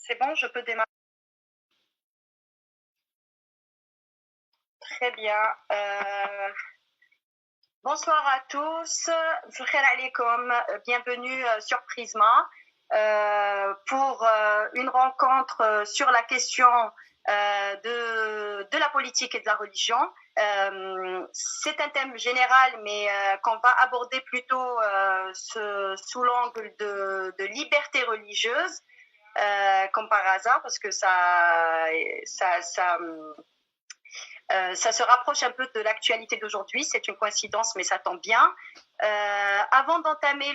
C'est bon, je peux démarrer. Très bien. Bonsoir à tous. Khair alaikum. Bienvenue sur Prisma pour une rencontre sur la question de la politique et de la religion. C'est un thème général, mais qu'on va aborder plutôt sous l'angle de liberté religieuse, comme par hasard, parce que ça se rapproche un peu de l'actualité d'aujourd'hui. C'est une coïncidence, mais ça tombe bien. Avant d'entamer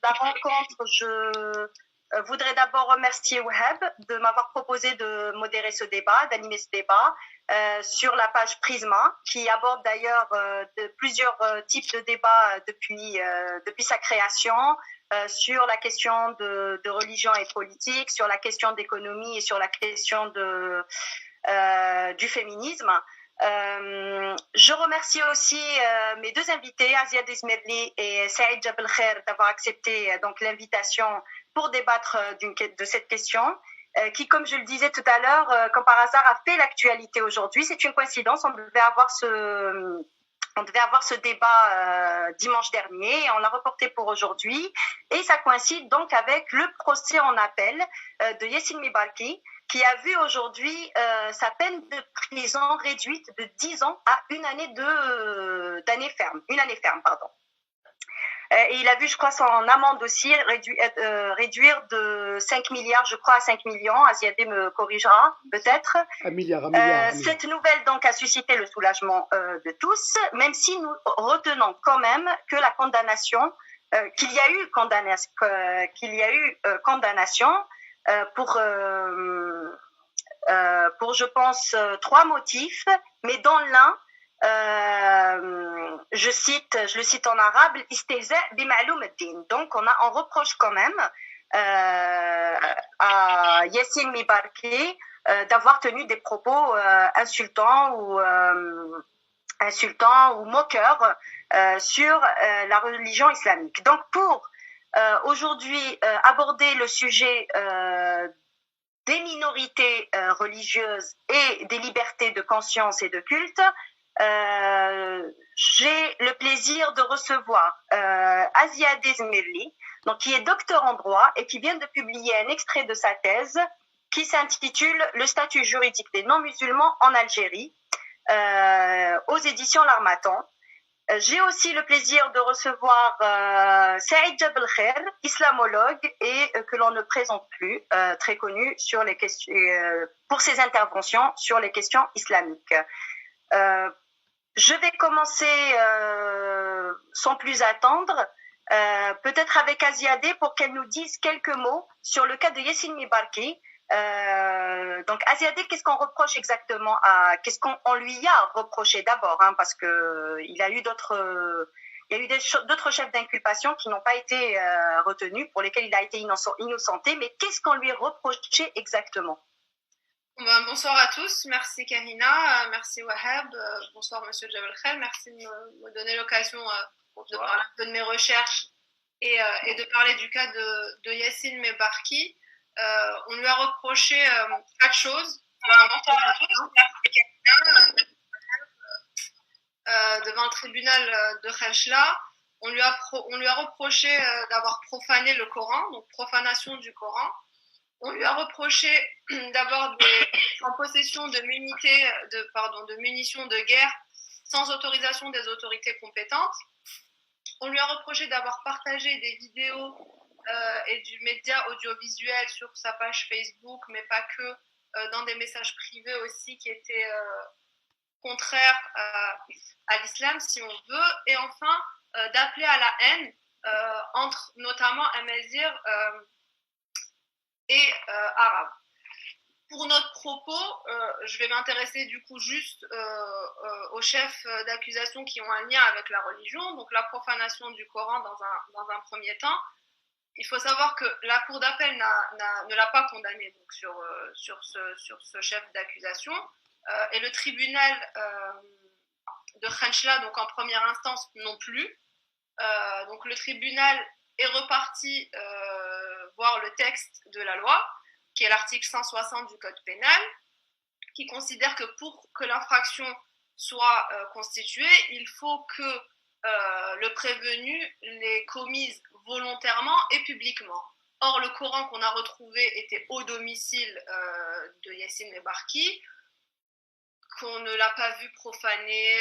la rencontre, je voudrais d'abord remercier Wahab de m'avoir proposé de modérer ce débat, d'animer ce débat sur la page Prisma, qui aborde d'ailleurs plusieurs types de débats depuis sa création, sur la question de religion et politique, sur la question d'économie et sur la question du féminisme. Je remercie aussi mes deux invités, Asia Desmerli et Saïd Jabel Khair, d'avoir accepté donc l'invitation pour débattre de cette question, qui, comme je le disais tout à l'heure, comme par hasard, a fait l'actualité aujourd'hui. C'est une coïncidence, on devait avoir ce débat dimanche dernier et on l'a reporté pour aujourd'hui. Et ça coïncide donc avec le procès en appel de Yassin Mibarki, qui a vu aujourd'hui sa peine de prison réduite de 10 ans à une année ferme. Et il a vu, je crois, son amende aussi réduire de 5 milliards, je crois, à 5 millions. Aziadé me corrigera, peut-être. Un milliard. Cette nouvelle, donc, a suscité le soulagement de tous, même si nous retenons quand même que la condamnation, qu'il y a eu condamnation pour, je pense, 3 motifs, mais dans l'un, je le cite en arabe, l'istihza bi ma'loum ad-din. Donc on reproche quand même à Yassin Mibarki d'avoir tenu des propos insultants ou moqueurs sur la religion islamique. Donc pour aujourd'hui aborder le sujet des minorités religieuses et des libertés de conscience et de culte, j'ai le plaisir de recevoir Aziad Esmerli, donc qui est docteur en droit et qui vient de publier un extrait de sa thèse qui s'intitule « Le statut juridique des non-musulmans en Algérie » aux éditions L'Harmattan. J'ai aussi le plaisir de recevoir Saïd Jabel Khair, islamologue et que l'on ne présente plus, très connu sur les questions, pour ses interventions sur les questions islamiques. Je vais commencer sans plus attendre, peut-être avec Aziadeh pour qu'elle nous dise quelques mots sur le cas de Yassine Mibarki. Donc Aziadeh, qu'est-ce qu'on reproche exactement qu'est-ce qu'on lui a reproché d'abord, parce que il y a eu d'autres chefs d'inculpation qui n'ont pas été retenus, pour lesquels il a été innocenté, mais qu'est-ce qu'on lui reprochait exactement? Bonsoir à tous, merci Karina, merci Wahab, bonsoir Monsieur Jabel Khair, merci de me donner l'occasion de parler un peu de mes recherches et de parler du cas de Yassine Mebarki. On lui a reproché 4 choses. Devant le tribunal de Khenchla, on lui a reproché d'avoir profané le Coran, donc profanation du Coran. On lui a reproché d'avoir en possession de munitions de guerre sans autorisation des autorités compétentes. On lui a reproché d'avoir partagé des vidéos et du média audiovisuel sur sa page Facebook, mais pas que, dans des messages privés aussi qui étaient contraires à l'islam, si on veut. Et enfin, d'appeler à la haine entre notamment Amazigh et arabes. Pour notre propos, je vais m'intéresser du coup juste aux chefs d'accusation qui ont un lien avec la religion, donc la profanation du Coran dans un premier temps. Il faut savoir que la cour d'appel ne l'a pas condamné donc, sur ce chef d'accusation, et le tribunal de Khenchla, donc en première instance, non plus. Donc le tribunal est reparti voir le texte de la loi, qui est l'article 160 du Code pénal, qui considère que pour que l'infraction soit constituée, il faut que le prévenu l'ait commise volontairement et publiquement. Or, le Coran qu'on a retrouvé était au domicile de Yassine Mebarki, qu'on ne l'a pas vu profaner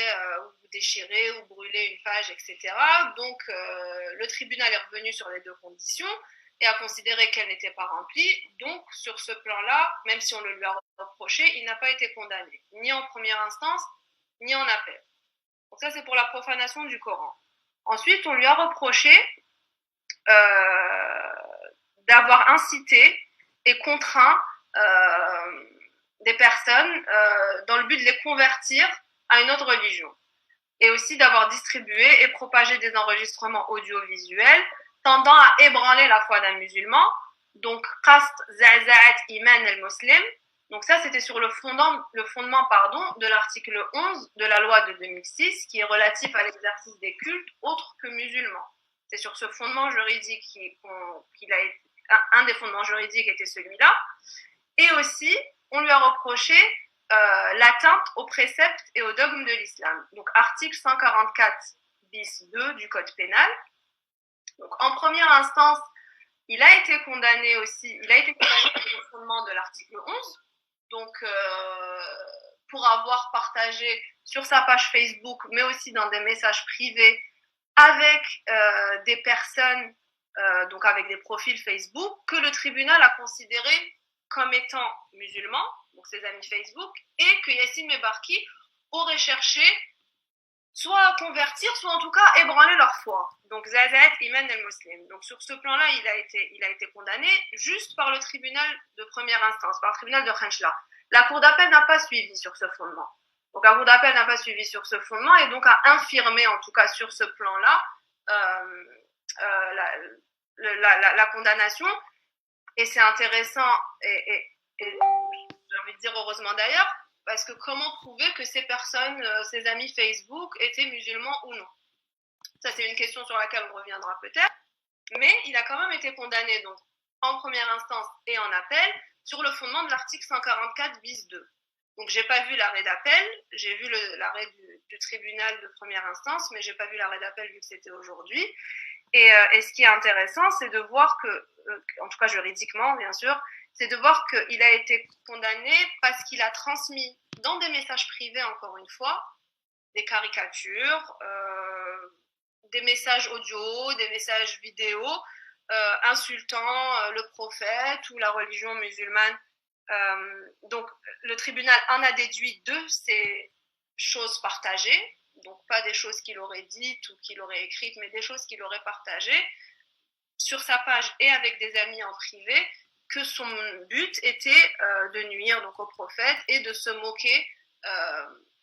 ou déchirer ou brûler une page, etc. Donc, le tribunal est revenu sur les deux conditions et a considéré qu'elle n'était pas remplie. Donc, sur ce plan-là, même si on le lui a reproché, il n'a pas été condamné, ni en première instance, ni en appel. Donc ça, c'est pour la profanation du Coran. Ensuite, on lui a reproché d'avoir incité et contraint des personnes dans le but de les convertir à une autre religion. Et aussi d'avoir distribué et propagé des enregistrements audiovisuels tendant à ébranler la foi d'un musulman. Donc, Qast Za'za'at Iman al-Muslim. Donc ça, c'était sur le fondement de l'article 11 de la loi de 2006, qui est relatif à l'exercice des cultes autres que musulmans. C'est sur ce fondement juridique qu'il a été, un des fondements juridiques était celui-là. Et aussi, on lui a reproché l'atteinte aux préceptes et aux dogmes de l'islam. Donc, article 144 bis 2 du Code pénal. Donc, en première instance, il a été condamné sur le fondement de l'article 11. Donc, pour avoir partagé sur sa page Facebook, mais aussi dans des messages privés avec des personnes, donc avec des profils Facebook, que le tribunal a considéré comme étant musulmans, donc ses amis Facebook, et que Yassine Mebarki aurait cherché soit à convertir, soit en tout cas à ébranler leur foi. Donc Za'za'at Iman al-Muslim. Donc sur ce plan-là, il a été condamné juste par le tribunal de première instance, par le tribunal de Khenchla. La cour d'appel n'a pas suivi sur ce fondement. Donc la cour d'appel n'a pas suivi sur ce fondement et donc a infirmé, en tout cas sur ce plan-là, la condamnation. Et c'est intéressant et j'ai envie de dire heureusement d'ailleurs, parce que comment prouver que ces personnes, ces amis Facebook, étaient musulmans ou non? Ça, c'est une question sur laquelle on reviendra peut-être. Mais il a quand même été condamné, donc, en première instance et en appel, sur le fondement de l'article 144 bis 2. Donc, j'ai pas vu l'arrêt d'appel, j'ai vu l'arrêt du tribunal de première instance, mais j'ai pas vu l'arrêt d'appel vu que c'était aujourd'hui. Et ce qui est intéressant, c'est de voir que, en tout cas juridiquement, bien sûr, c'est de voir qu'il a été condamné parce qu'il a transmis dans des messages privés, encore une fois, des caricatures, des messages audio, des messages vidéo, insultant le prophète ou la religion musulmane. Donc, le tribunal en a déduit de ces choses partagées, donc pas des choses qu'il aurait dites ou qu'il aurait écrites, mais des choses qu'il aurait partagées sur sa page et avec des amis en privé, que son but était de nuire donc au prophète et de se moquer.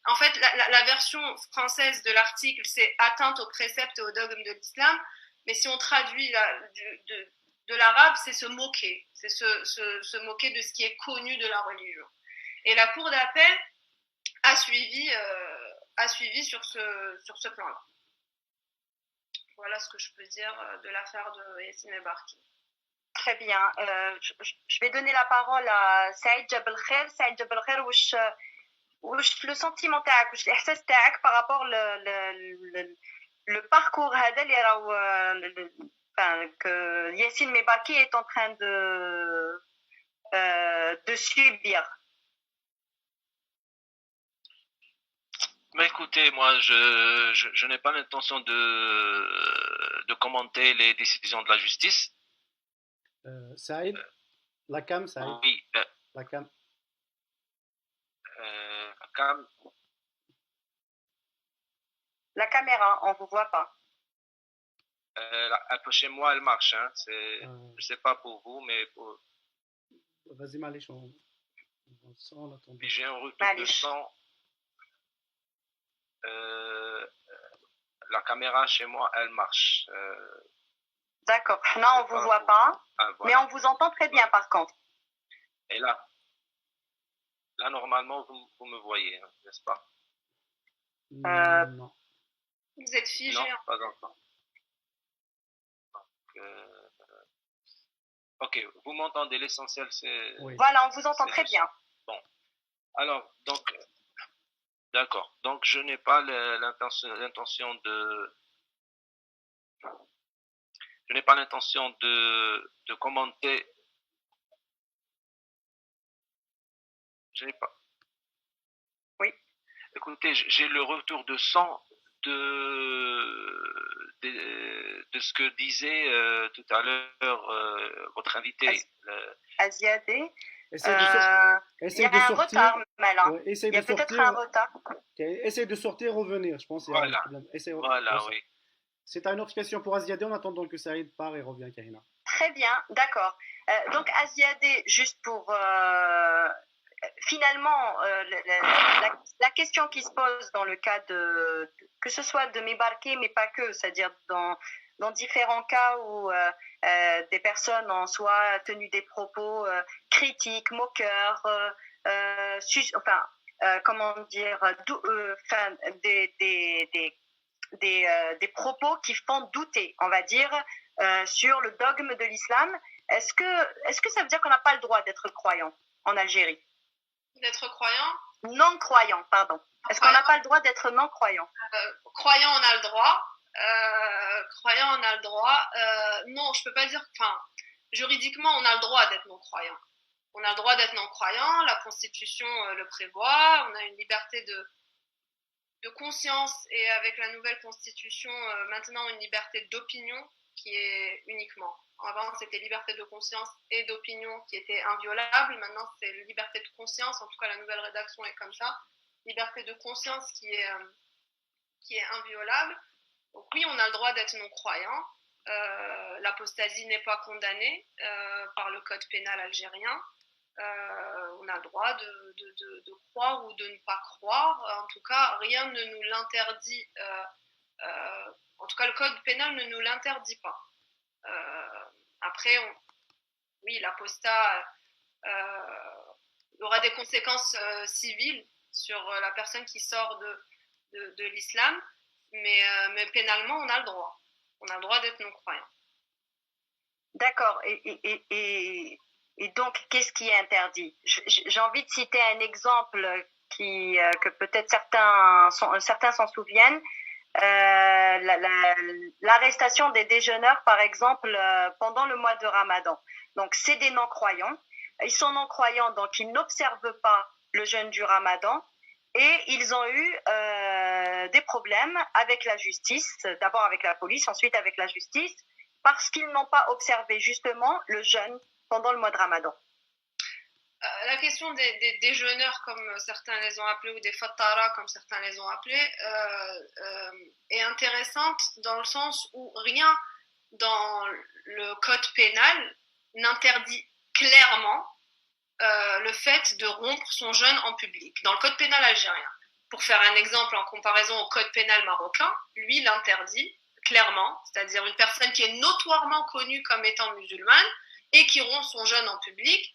En fait, la version française de l'article, c'est atteinte aux préceptes et aux dogmes de l'islam, mais si on traduit de l'arabe, c'est se moquer, c'est se moquer de ce qui est connu de la religion. Et la cour d'appel a suivi sur ce plan-là. Voilà ce que je peux dire de l'affaire de Yassine El-Barki. Très bien. Je vais donner la parole à Saïd Jabel Khair. Saïd Jabel Khair, le sentiment تاعك واش الاحساس تاعك par rapport le parcours هذا اللي راهو que Yassine El-Barki est en train de subir. Mais écoutez, moi, je n'ai pas l'intention de commenter les décisions de la justice. Saïd, la cam, Saïd. Oui. La cam. La cam. La caméra, on vous voit pas. Chez moi, elle marche. Hein. Je sais pas pour vous, mais pour. Vas-y, Malish, on attend. Puis j'ai un retour de son. La caméra chez moi, elle marche. D'accord. Non, on vous voit pas, voilà. Mais on vous entend très bien par contre. Et là normalement, vous me voyez, hein, n'est-ce pas? Non. Vous êtes figé. Non, pas encore. Ok, vous m'entendez, l'essentiel c'est... Oui. Voilà, on vous entend très bien. Bon, alors, donc... D'accord. Donc, je n'ai pas l'intention de... Je n'ai pas l'intention de commenter. Je n'ai pas... Oui. Écoutez, j'ai le retour de son de ce que disait tout à l'heure votre invité. Aziadé. Essaye de sortir. Il y a un retard, Malin. Ouais, il y a peut-être un retard. Okay. Essaye de sortir et revenir, je pense. Voilà. Voilà, oui. C'est une autre question pour Aziadé en attendant que Saïd part et revient, Karina. Très bien, d'accord. Donc, Aziadé, juste pour... finalement, la question qui se pose dans le cas que ce soit de Mebarké, mais pas que, c'est-à-dire dans différents cas où des personnes en soient tenues des propos critiques, moqueurs, comment dire, des propos qui font douter, on va dire, sur le dogme de l'islam. Est-ce que ça veut dire qu'on n'a pas le droit d'être croyant en Algérie? D'être croyant? Non-croyant, pardon. Est-ce qu'on n'a pas le droit d'être non-croyant? Croyant, on a le droit. Croyant, on a le droit. Non, je peux pas dire... Enfin, juridiquement, on a le droit d'être non-croyant. On a le droit d'être non-croyant, la Constitution le prévoit, on a une liberté de conscience et avec la nouvelle Constitution, maintenant une liberté d'opinion qui est uniquement. Avant, c'était liberté de conscience et d'opinion qui était inviolable. Maintenant, c'est liberté de conscience. En tout cas, la nouvelle rédaction est comme ça. Liberté de conscience qui est inviolable. Donc oui, on a le droit d'être non-croyant. L'apostasie n'est pas condamnée par le code pénal algérien. On a le droit de croire ou de ne pas croire. En tout cas, rien ne nous l'interdit. En tout cas, le code pénal ne nous l'interdit pas. Après, oui, l'apostat aura des conséquences civiles sur la personne qui sort de l'islam, mais pénalement, on a le droit. On a le droit d'être non-croyant. D'accord. Et Et donc, qu'est-ce qui est interdit? J'ai envie de citer un exemple que peut-être certains s'en souviennent. L'arrestation des déjeuneurs, par exemple, pendant le mois de Ramadan. Donc, c'est des non-croyants. Ils sont non-croyants, donc ils n'observent pas le jeûne du Ramadan. Et ils ont eu des problèmes avec la justice, d'abord avec la police, ensuite avec la justice, parce qu'ils n'ont pas observé justement le jeûne pendant le mois de Ramadan. La question des déjeuneurs, comme certains les ont appelés, ou des fattara, comme certains les ont appelés, est intéressante dans le sens où rien dans le code pénal n'interdit clairement le fait de rompre son jeûne en public, dans le code pénal algérien. Pour faire un exemple en comparaison au code pénal marocain, lui l'interdit clairement, c'est-à-dire une personne qui est notoirement connue comme étant musulmane et qui rompt son jeûne en public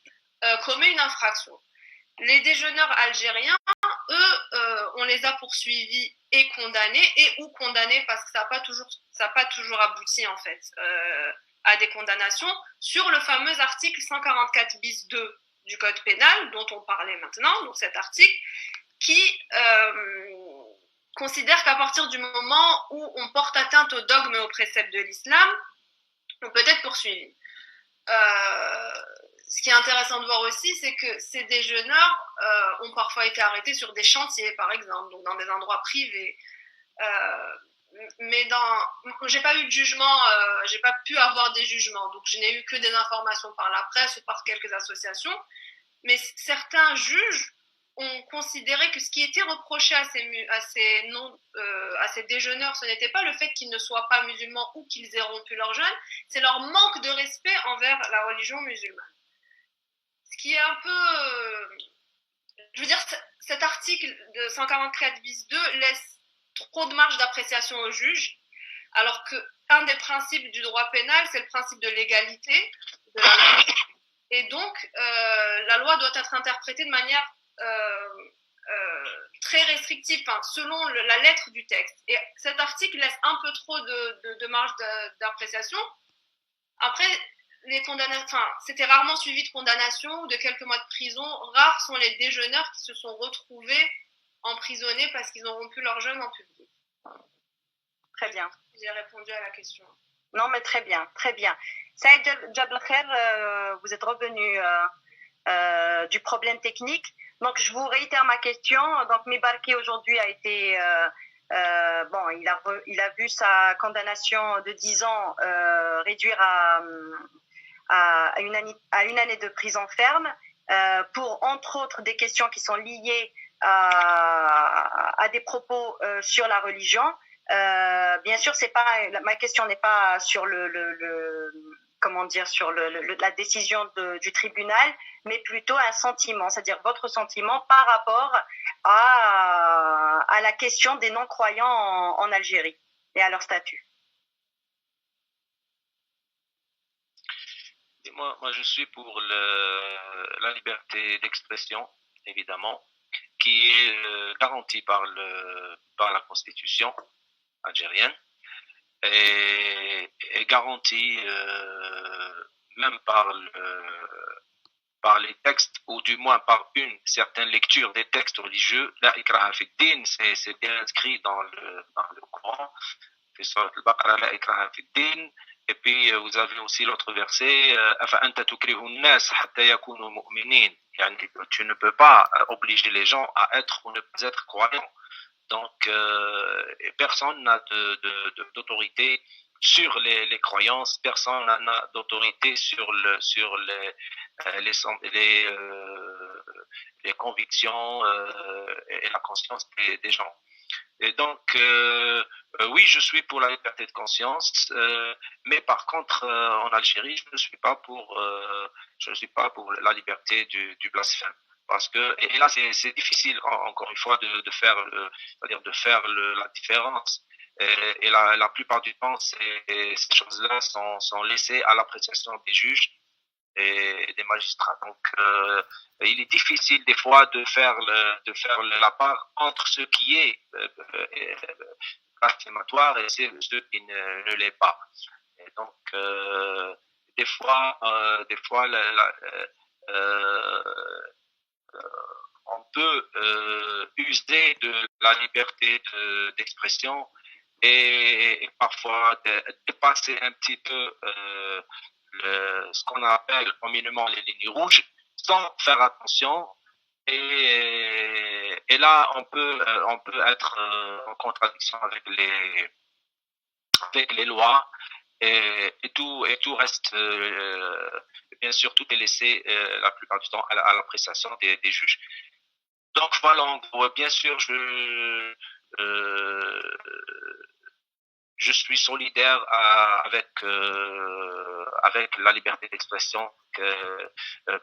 commet une infraction. Les déjeuneurs algériens, eux, on les a poursuivis et condamnés parce que ça n'a pas toujours abouti en fait à des condamnations sur le fameux article 144 bis 2 du code pénal dont on parlait maintenant, donc cet article qui considère qu'à partir du moment où on porte atteinte aux dogmes et aux préceptes de l'islam, on peut être poursuivi. Ce qui est intéressant de voir aussi, c'est que ces déjeuneurs ont parfois été arrêtés sur des chantiers, par exemple, donc dans des endroits privés. Mais j'ai pas eu de jugement, j'ai pas pu avoir des jugements, donc je n'ai eu que des informations par la presse ou par quelques associations. Mais certains juges ont considéré que ce qui était reproché à ces déjeuneurs, ce n'était pas le fait qu'ils ne soient pas musulmans ou qu'ils aient rompu leur jeûne, c'est leur manque de respect envers la religion musulmane. Ce qui est un peu... je veux dire, cet article de 144 bis 2 laisse trop de marge d'appréciation aux juges, alors qu'un des principes du droit pénal, c'est le principe de l'égalité de la loi. Et donc, la loi doit être interprétée de manière très restrictive, selon la lettre du texte. Et cet article laisse un peu trop de marge d'appréciation. Après, les condamnations, c'était rarement suivi de condamnation ou de quelques mois de prison. Rares sont les déjeuneurs qui se sont retrouvés emprisonnés parce qu'ils ont rompu leur jeûne en public. Très bien. J'ai répondu à la question. Non, mais très bien, très bien. Saïd Jablkher, vous êtes revenu du problème technique. Donc, je vous réitère ma question. Donc, Mibarki aujourd'hui a été... il a vu sa condamnation de 10 ans réduire à une année de prison ferme pour, entre autres, des questions qui sont liées à des propos sur la religion. Bien sûr, ma question n'est pas sur sur la décision du tribunal, mais plutôt un sentiment, c'est-à-dire votre sentiment par rapport à la question des non-croyants en Algérie et à leur statut. Moi, je suis pour la liberté d'expression, évidemment, qui est garantie par la Constitution algérienne et garantie même par les textes, ou du moins par une certaine lecture des textes religieux. La ikraha fi din, c'est bien inscrit dans le Coran. Fi surat al-Baqarah, la ikraha fi din. Et puis vous avez aussi l'autre verset, أَفَأَنْتَ تُكْرِهُ النَّاسَ حَتَّى يَكُونُوا مُؤْمِنِينَ. Tu ne peux pas obliger les gens à être ou ne pas être croyants. Donc, personne n'a d'autorité sur les croyances, personne n'a d'autorité sur les convictions et la conscience des gens. Et donc, oui, je suis pour la liberté de conscience, mais par contre, en Algérie, je ne suis pas pour la liberté du blasphème. Parce que, et là, c'est difficile, encore une fois, de faire la différence. Et la plupart du temps, ces choses-là sont laissées à l'appréciation des juges et des magistrats. Donc, il est difficile des fois de faire la part entre ce qui est blasphématoire et ce qui ne l'est pas. Et donc, des fois, on peut user de la liberté d'expression et parfois dépasser un petit peu ce qu'on appelle communément les lignes rouges sans faire attention. Et là, on peut être en contradiction avec les lois et tout reste, bien sûr, tout est laissé la plupart du temps à l'appréciation des juges. Donc voilà, en gros, bien sûr, je suis solidaire avec la liberté d'expression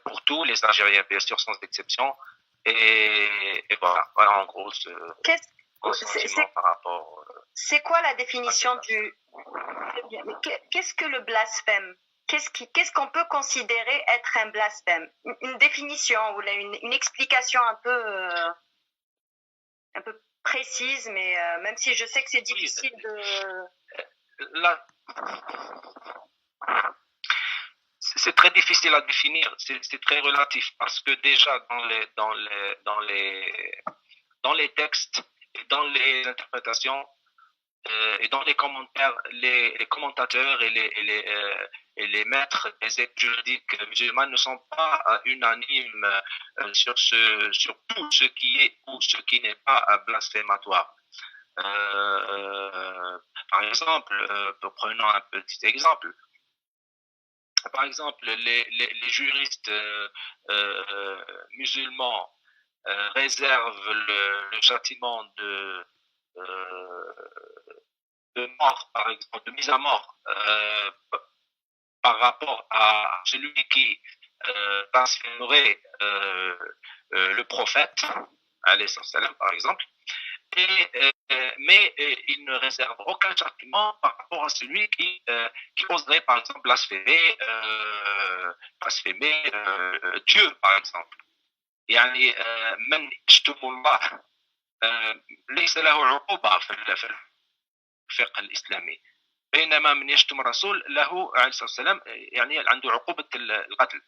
pour tous les Algériens, bien sûr, sans exception. Et voilà, en gros, mon sentiment par rapport. C'est quoi la définition qu'est-ce que le blasphème? Qu'est-ce qu'on peut considérer être un blasphème? Une définition ou une explication un peu précise, mais même si je sais que c'est difficile c'est très difficile à définir, c'est très relatif parce que déjà dans les textes et dans les interprétations et dans les commentaires, les commentateurs et les maîtres des études juridiques musulmanes ne sont pas unanimes sur tout ce qui est ou ce qui n'est pas blasphématoire. Par exemple, prenons un petit exemple. Par exemple, les juristes musulmans réservent le châtiment de mort, par exemple, de mise à mort par rapport à celui qui blasphémerait le prophète, alayhi salam, par exemple, mais il ne réserve aucun châtiment par rapport à celui qui oserait, par exemple, blasphémer Dieu, par exemple. يعني من يشتم الله ليس له عقوبة في الفقه الإسلامي، بينما من يشتم الرسول له عليه الصلاة والسلام يعني عنده عقوبة القتل.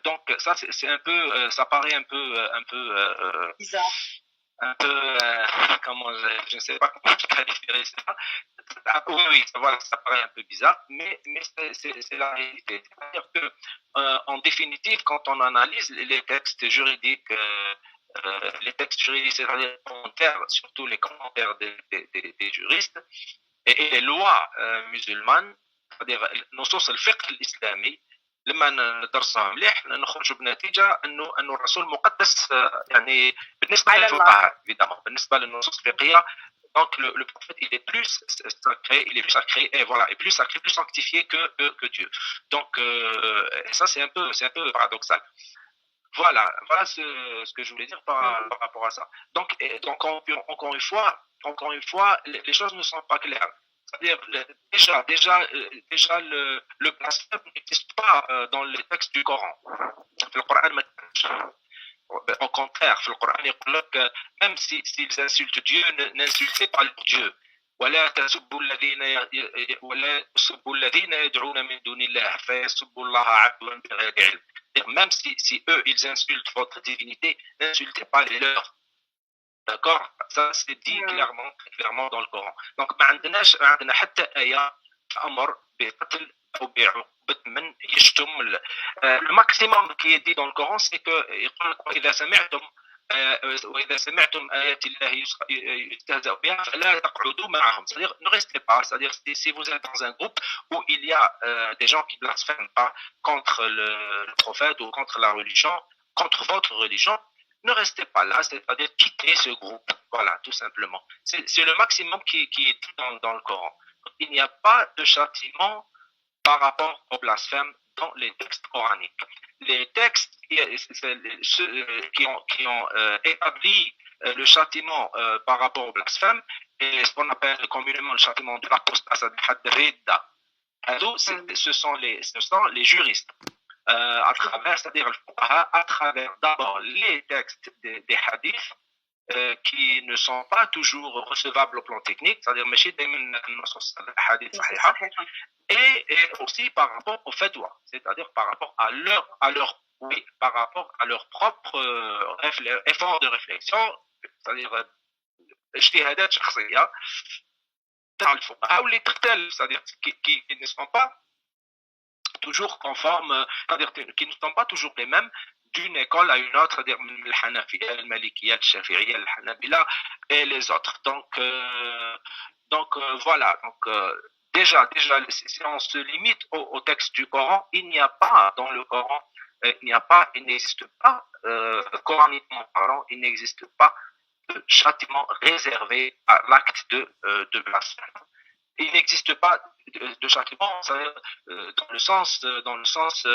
Donc ça c'est un peu, ça paraît un peu bizarre. Un peu, comment je ne sais pas comment je qualifierais ça. Oui, voilà, ça paraît un peu bizarre, mais c'est la réalité. C'est-à-dire que, en définitive, quand on analyse les textes juridiques, c'est-à-dire les commentaires, surtout les commentaires des juristes, et les lois musulmanes, c'est-à-dire نصوص الفقه الإسلامي، لما ندرسها مليح نخرج بنتيجه انه الرسول مقدس يعني بالنسبه للفقهاء بالنسبه للنصوص الفقهيه. Donc le prophète il est plus sacré et voilà, et plus sacré, plus sanctifié que Dieu. Donc et ça c'est un peu paradoxal. Voilà ce que je voulais dire par rapport à ça. Donc encore une fois les choses ne sont pas claires. C'est-à-dire, déjà le blasphème n'existe pas dans les textes du Coran. Le Coran, au contraire, le Coran dit même s'ils insultent Dieu, n'insultez pas leur Dieu. ولا تسبوا الذين يدعون من دون الله فيسبوا الله عدوا بغير علم. Même si eux ils insultent votre divinité, n'insultez pas les leurs. D'accord, ça c'est dit très clairement dans le Coran. Donc ما عندنا حتى آية أمر بقتل أو بعقوبة من يشتم. Le maximum qui est dit dans le Coran c'est que يقول لك وإذا سمعتم آيات الله يستهزأ بها فلا تقعدوا معهم. C'est-à-dire ne restez pas. C'est-à-dire si vous êtes dans un groupe où il y a des gens qui blasphèment pas contre le prophète ou contre la religion, contre votre religion, ne restez pas là, c'est-à-dire quittez ce groupe. Voilà, tout simplement. C'est le maximum qui est dit dans le Coran. Il n'y a pas de châtiment par rapport au blasphème dans les textes coraniques. Les textes qui ont établi le châtiment par rapport au blasphème, et ce qu'on appelle communément le châtiment de l'apostat, ce sont les juristes. À travers, c'est-à-dire à travers d'abord les textes des hadiths qui ne sont pas toujours recevables au plan technique, c'est-à-dire et aussi par rapport aux fatwas, c'est-à-dire par rapport à leur oui, par rapport à leur propre effort de réflexion, c'est-à-dire اجتهادات شخصيه تاع الفقهاء واللي تختلف، c'est-à-dire qui ne sont pas toujours conformes, c'est-à-dire qui ne sont pas toujours les mêmes d'une école à une autre, c'est-à-dire le Hanafiya, le Malikiya, le Shafi'iyya, le Hanabila et les autres. Donc voilà. Donc déjà, si on se limite au texte du Coran, il n'y a pas dans le Coran, il n'existe pas, coraniquement parlant, il n'existe pas de châtiment réservé à l'acte de blasphème. Il n'existe pas de châtiment dans le sens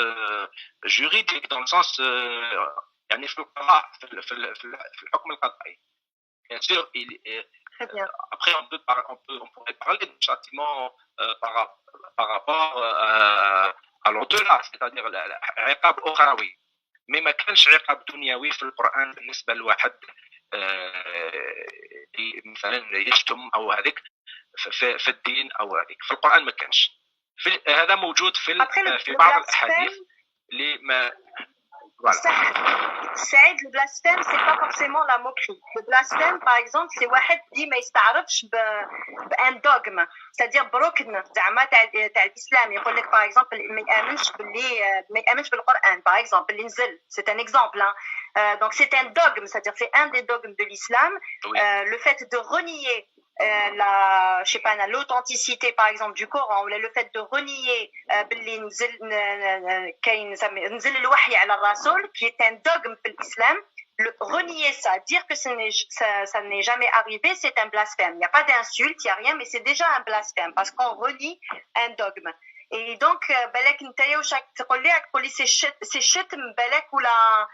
juridique, dans le sens يعني في القضاء في الحكم القضائي. Bien sûr, après on pourrait parler de châtiment par rapport à l'au-delà, c'est-à-dire عقاب أخروي. mais ما كانش عقاب دنيوي في القرآن بالنسبة لواحد مثلا يشتم او هذيك في الدين او هذيك في القران ما كانش. هذا موجود في بعض الاحاديث اللي ما Saïd, le blasphème, c'est pas forcément la moquerie. Le blasphème, par exemple, c'est واحد اللي ما يستعرفش بان dogme, c'est-à-dire بركن زعما تاع الاسلام. يقول لك par exemple ما يامنش بالقران par exemple اللي نزل. C'est un exemple, hein. Donc c'est un dogme, c'est-à-dire c'est un des dogmes de l'islam. Oui. Le fait de renier l'authenticité par exemple du Coran, ou le fait de renier باللي كاين نزل الوحي على الرسول qui est un dogme في l'islam. Renier ça, dire que ça n'est jamais arrivé, c'est un blasphème. Il n'y a pas d'insulte, il n'y a rien, mais c'est déjà un blasphème parce qu'on renie un dogme. Et donc بالك نتايا واش راك تقولي c'est شتم بالك ولا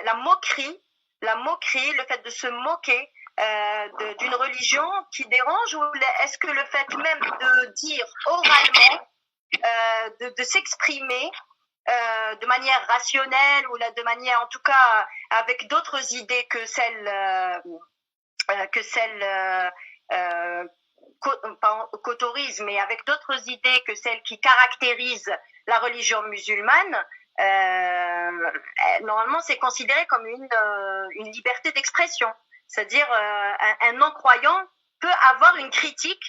la moquerie, le fait de se moquer d'une religion qui dérange, ou est-ce que le fait même de dire oralement, de s'exprimer de manière rationnelle, ou de manière en tout cas avec d'autres idées que celles qu'autorise, mais avec d'autres idées que celles qui caractérisent la religion musulmane, normalement c'est considéré comme une liberté d'expression. C'est-à-dire un non-croyant peut avoir une critique,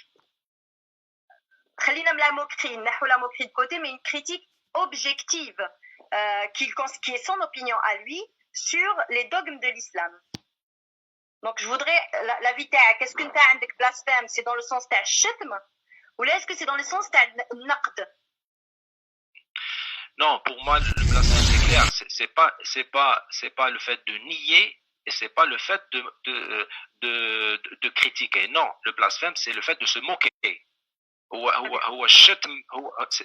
la moquerie de côté, mais une critique objective qui est son opinion à lui sur les dogmes de l'islam. Donc je voudrais l'avis تاعك, est-ce que t'as عندك blasphème c'est dans le sens تاع الشتم ou est-ce que c'est dans le sens تاع النقد? Non, pour moi le blasphème c'est clair, c'est pas le fait de nier et c'est pas le fait de critiquer. Non, le blasphème c'est le fait de se moquer.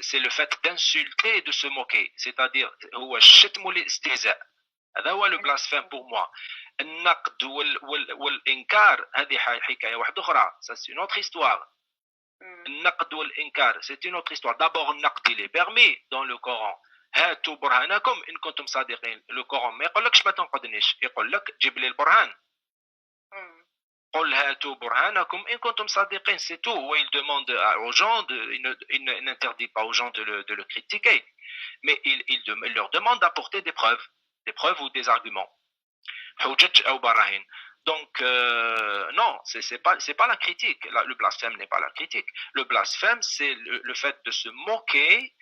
C'est le fait d'insulter et de se moquer, c'est-à-dire هو الشتم والاستهزاء. هذا هو le blasphème pour moi. النقد والإنكار هذه حكاية واحدة أخرى, ça c'est une autre histoire. النقد والإنكار c'est une autre histoire. D'abord النقد il est permis dans le Coran. هاتوا برهانكم إن كنتم صادقين. Le Coran ما يقولكش ما تنقدنيش, يقول لك جيب لي البرهان. قل هاتوا برهانكم إن كنتم صادقين, c'est tout. Où il demande aux gens, il n'interdit pas aux gens de le critiquer, mais il leur demande d'apporter des preuves ou des arguments. Donc non, c'est pas la critique. Le blasphème n'est pas la critique. Le blasphème c'est le fait de se moquer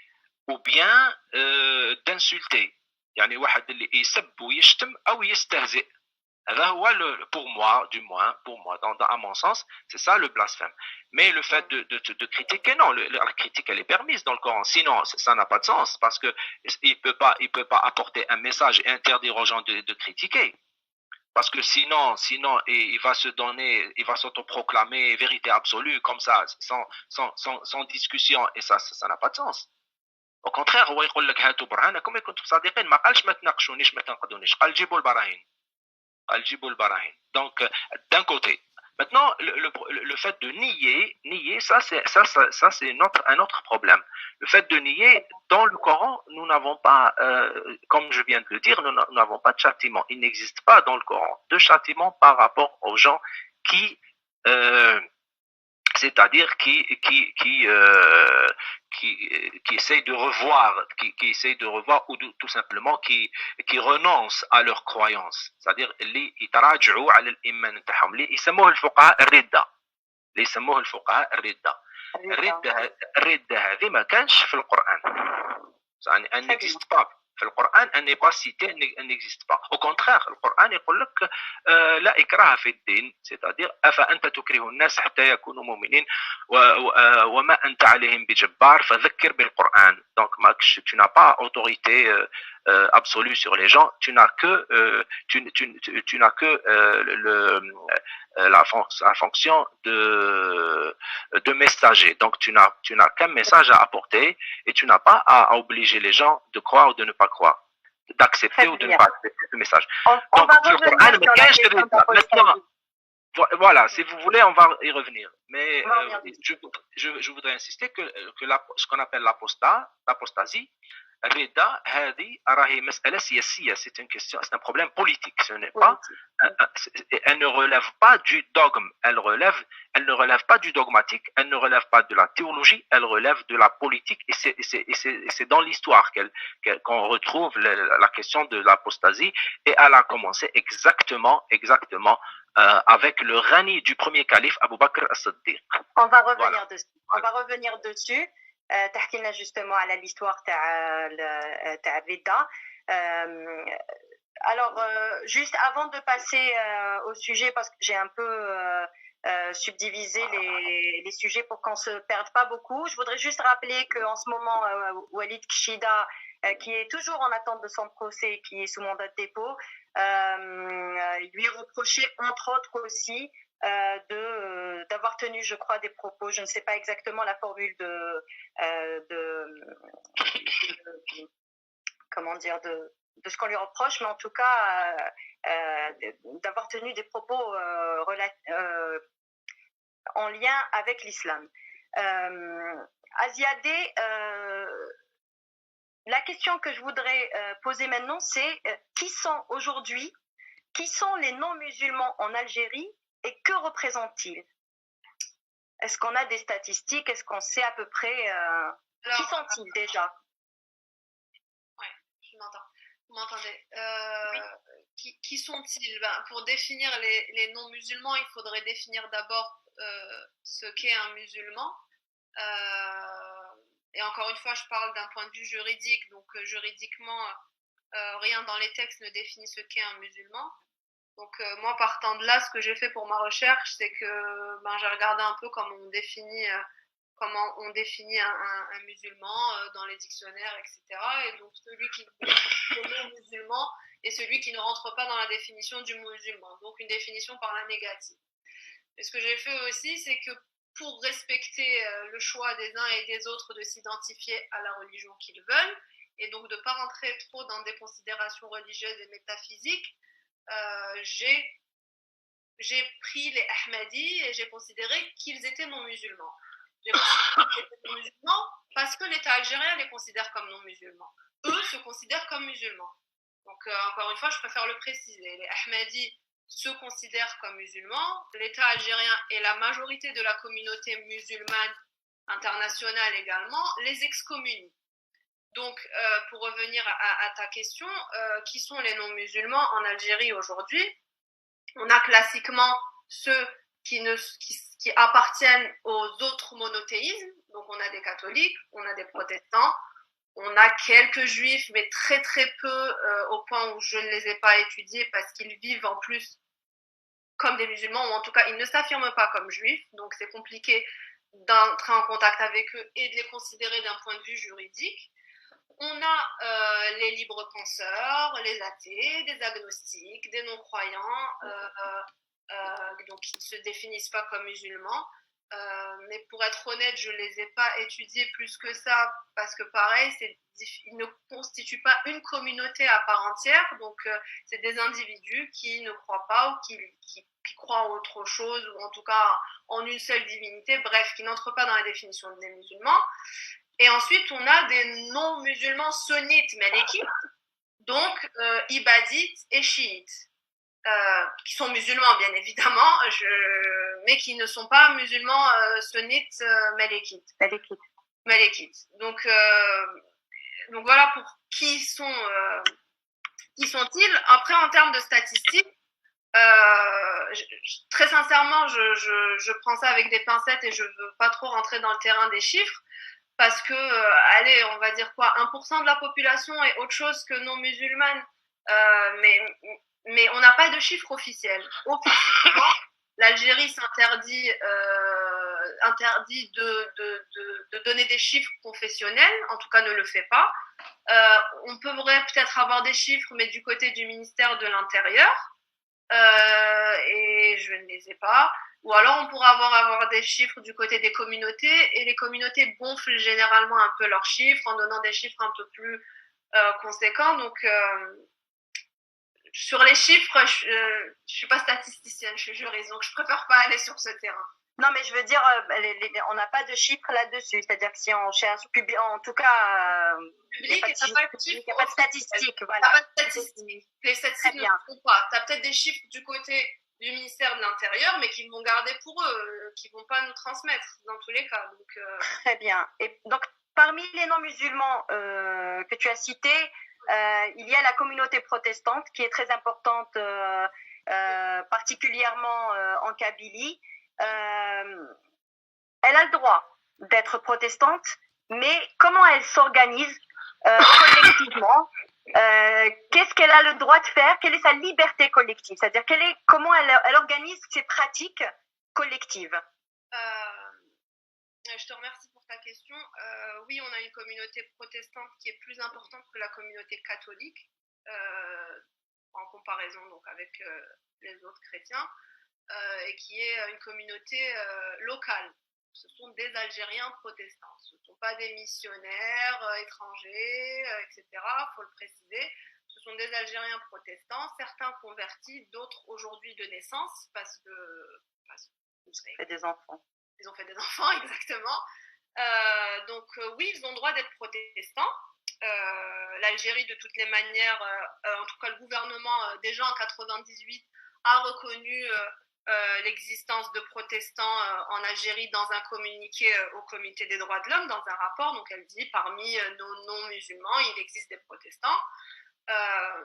ou bien d'insulter. يعني واحد اللي يسب ويشتم أو يستهزئ. Pour moi, à mon sens, c'est ça le blasphème. Mais le fait de critiquer, non, la critique elle est permise dans le Coran. Sinon, ça n'a pas de sens parce que il peut pas apporter un message et interdire aux gens de critiquer. Parce que sinon, il va s'autoproclamer vérité absolue comme ça, sans discussion, et ça n'a pas de sens. Au contraire, هو يقول لك هاتوا برهانكم إن كنتم صادقين, ما قالش ما تناقشونيش ما تنقدونيش, قال جيبوا البراهين. Donc, d'un côté. Maintenant, le fait de nier, ça c'est un autre problème. Le fait de nier, dans le Coran, nous n'avons pas, comme je viens de le dire, nous n'avons pas de châtiment. Il n'existe pas dans le Coran de châtiment par rapport aux gens qui c'est-à-dire qui essaye de revoir, qui essaye de revoir ou tout simplement qui renoncent à leurs croyances, c'est-à-dire اللي يتراجعوا على الإيمان نتاعهم اللي يسموه الفقهاء الردة، اللي يسموه الفقهاء الردة. الردة هذه ما كانش في القرآن، يعني ان n'existe pas في القرآن، ان n'est pas cité, ان n'existe pas. Au contraire, القرآن يقول لك لا إكراه في الدين، c'est-à-dire أفأنت تكره الناس حتى يكونوا مؤمنين وما أنت عليهم بجبار فذكر بالقرآن. Donc tu n'as pas autorité absolue sur les gens, tu n'as que la fonction de messager. Donc tu n'as qu'un message à apporter et tu n'as pas à obliger les gens de croire ou de ne pas croire, d'accepter ou de ne pas accepter le message. On va revenir sur la question maintenant. Voilà, si vous voulez, on va y revenir. Mais je voudrais insister que ce qu'on appelle l'apostasie, Rida, Hadi, Arahi, Mas'ala Siyasiyya, c'est une question, c'est un problème politique. Ce n'est pas, elle ne relève pas du dogme, elle ne relève pas du dogmatique, elle ne relève pas de la théologie, elle relève de la politique, et c'est dans l'histoire qu'on retrouve la question de l'apostasie, et elle a commencé exactement avec le règne du premier calife Abu Bakr as-Siddiq. On va revenir dessus. On va revenir dessus. تحكي لنا justement على l'histoire تاع الردة. Alors juste avant de passer au sujet, parce que j'ai un peu subdivisé les sujets pour qu'on se perde pas beaucoup, je voudrais juste rappeler qu'en ce moment Walid Kshida, qui est toujours en attente de son procès, qui est sous mandat de dépôt, lui reprochait entre autres aussi d'avoir tenu, je crois, des propos, je ne sais pas exactement la formule comment dire, de ce qu'on lui reproche, mais en tout cas d'avoir tenu des propos en lien avec l'islam. Aziadé, la question que je voudrais poser maintenant, c'est qui sont les non-musulmans en Algérie et que représentent-ils? Est-ce qu'on a des statistiques? Est-ce qu'on sait à peu près qui sont-ils déjà? Oui, je m'entends. Vous m'entendez? Oui. Qui sont-ils? Pour définir les non-musulmans, il faudrait définir d'abord ce qu'est un musulman. Et encore une fois, je parle d'un point de vue juridique. Donc juridiquement, rien dans les textes ne définit ce qu'est un musulman. Donc moi, partant de là, ce que j'ai fait pour ma recherche, c'est que j'ai regardé un peu comment on définit un musulman dans les dictionnaires, etc. Et donc celui qui est non musulman est celui qui ne rentre pas dans la définition du musulman. Donc une définition par la négative. Et ce que j'ai fait aussi, c'est que pour respecter le choix des uns et des autres de s'identifier à la religion qu'ils veulent, et donc de ne pas rentrer trop dans des considérations religieuses et métaphysiques, j'ai pris les Ahmadis et j'ai considéré qu'ils étaient non-musulmans. J'ai considéré qu'ils étaient non-musulmans parce que l'État algérien les considère comme non-musulmans. Eux se considèrent comme musulmans. Donc, encore une fois, je préfère le préciser. Les Ahmadis se considèrent comme musulmans. L'État algérien et la majorité de la communauté musulmane internationale également les excommunient. Donc, pour revenir à ta question, qui sont les non-musulmans en Algérie aujourd'hui? On a classiquement ceux qui appartiennent aux autres monothéismes. Donc, on a des catholiques, on a des protestants, on a quelques juifs, mais très très peu, au point où je ne les ai pas étudiés parce qu'ils vivent en plus comme des musulmans, ou en tout cas, ils ne s'affirment pas comme juifs. Donc, c'est compliqué d'entrer en contact avec eux et de les considérer d'un point de vue juridique. On a les libres penseurs, les athées, des agnostiques, des non-croyants, donc qui ne se définissent pas comme musulmans. Mais pour être honnête, je ne les ai pas étudiés plus que ça, parce que pareil, ils ne constituent pas une communauté à part entière, donc c'est des individus qui ne croient pas ou qui croient en autre chose, ou en tout cas en une seule divinité, bref, qui n'entrent pas dans la définition des musulmans. Et ensuite, on a des non-musulmans sunnites, malikites, donc ibadites et chiites, qui sont musulmans, bien évidemment, mais qui ne sont pas musulmans sunnites malékites. Donc voilà pour qui sont-ils. Après, en termes de statistiques, très sincèrement, je prends ça avec des pincettes et je veux pas trop rentrer dans le terrain des chiffres parce que, allez, on va dire quoi, 1% de la population est autre chose que non musulmane, mais on n'a pas de chiffres officiels. Officiellement, l'Algérie s'interdit de donner des chiffres confessionnels, en tout cas ne le fait pas. On pourrait peut-être avoir des chiffres, mais du côté du ministère de l'Intérieur. Et je ne les ai pas. Ou alors on pourra avoir des chiffres du côté des communautés, et les communautés gonflent généralement un peu leurs chiffres en donnant des chiffres un peu plus conséquents. Donc sur les chiffres, je suis pas statisticienne, je suis juriste, donc je préfère pas aller sur ce terrain. Non, mais je veux dire, on n'a pas de chiffres là-dessus. C'est-à-dire que si on cherche, en tout cas, il n'y a pas de statistiques. Voilà. Il n'y a pas de statistiques. Les statistiques ne font pas. Tu as peut-être des chiffres du côté du ministère de l'Intérieur, mais qu'ils vont garder pour eux, qui ne vont pas nous transmettre dans tous les cas. Donc, Très bien. Et donc, parmi les non-musulmans que tu as cités, il y a la communauté protestante qui est très importante, particulièrement en Kabylie. Elle a le droit d'être protestante, mais comment elle s'organise collectivement, qu'est-ce qu'elle a le droit de faire, quelle est sa liberté collective, c'est-à-dire comment elle organise ses pratiques collectives. Je te remercie pour ta question. Oui, on a une communauté protestante qui est plus importante que la communauté catholique, en comparaison donc avec les autres chrétiens. Et qui est une communauté locale. Ce sont des Algériens protestants. Ce ne sont pas des missionnaires étrangers, etc. Il faut le préciser. Ce sont des Algériens protestants, certains convertis, d'autres aujourd'hui de naissance, parce que fait des enfants. Ils ont fait des enfants, exactement. Donc oui, ils ont le droit d'être protestants. L'Algérie, de toutes les manières, en tout cas le gouvernement, déjà en 98, a reconnu l'existence de protestants en Algérie dans un communiqué au Comité des droits de l'homme, dans un rapport. Donc elle dit parmi nos non-musulmans, il existe des protestants.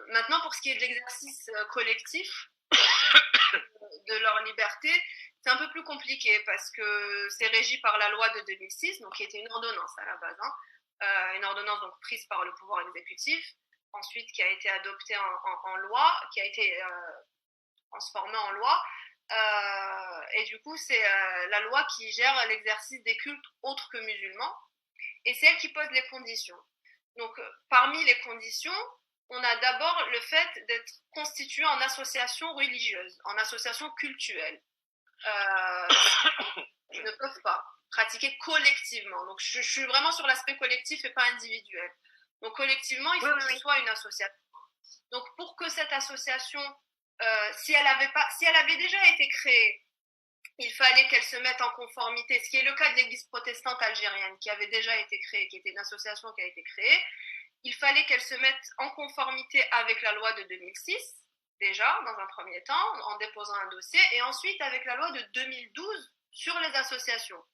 Maintenant, pour ce qui est de l'exercice collectif de leur liberté, c'est un peu plus compliqué parce que c'est régi par la loi de 2006, donc qui était une ordonnance à la base, une ordonnance donc prise par le pouvoir exécutif, ensuite qui a été adoptée en loi, qui a été transformée en loi. Et du coup, c'est la loi qui gère l'exercice des cultes autres que musulmans, et c'est elle qui pose les conditions. Donc, parmi les conditions, on a d'abord le fait d'être constitué en association religieuse, en association cultuelle. Ils ne peuvent pas pratiquer collectivement. Donc, je suis vraiment sur l'aspect collectif et pas individuel. Donc, collectivement, il faut que ce soit une association. Donc, pour que cette association si elle avait déjà été créée, il fallait qu'elle se mette en conformité, ce qui est le cas de l'Église protestante algérienne, qui avait déjà été créée, qui était une association qui a été créée. Il fallait qu'elle se mette en conformité avec la loi de 2006, déjà, dans un premier temps, en déposant un dossier, et ensuite avec la loi de 2012 sur les associations.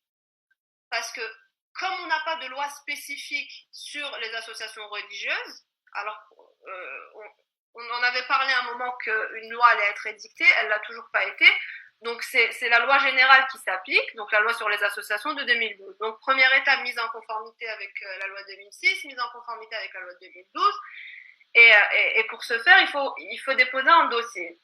Parce que, comme on n'a pas de loi spécifique sur les associations religieuses, alors on en avait parlé à un moment qu'une loi allait être édictée, elle l'a toujours pas été. Donc c'est la loi générale qui s'applique, donc la loi sur les associations de 2012. Donc première étape, mise en conformité avec la loi 2006, mise en conformité avec la loi 2012. Et pour ce faire, il faut déposer un dossier.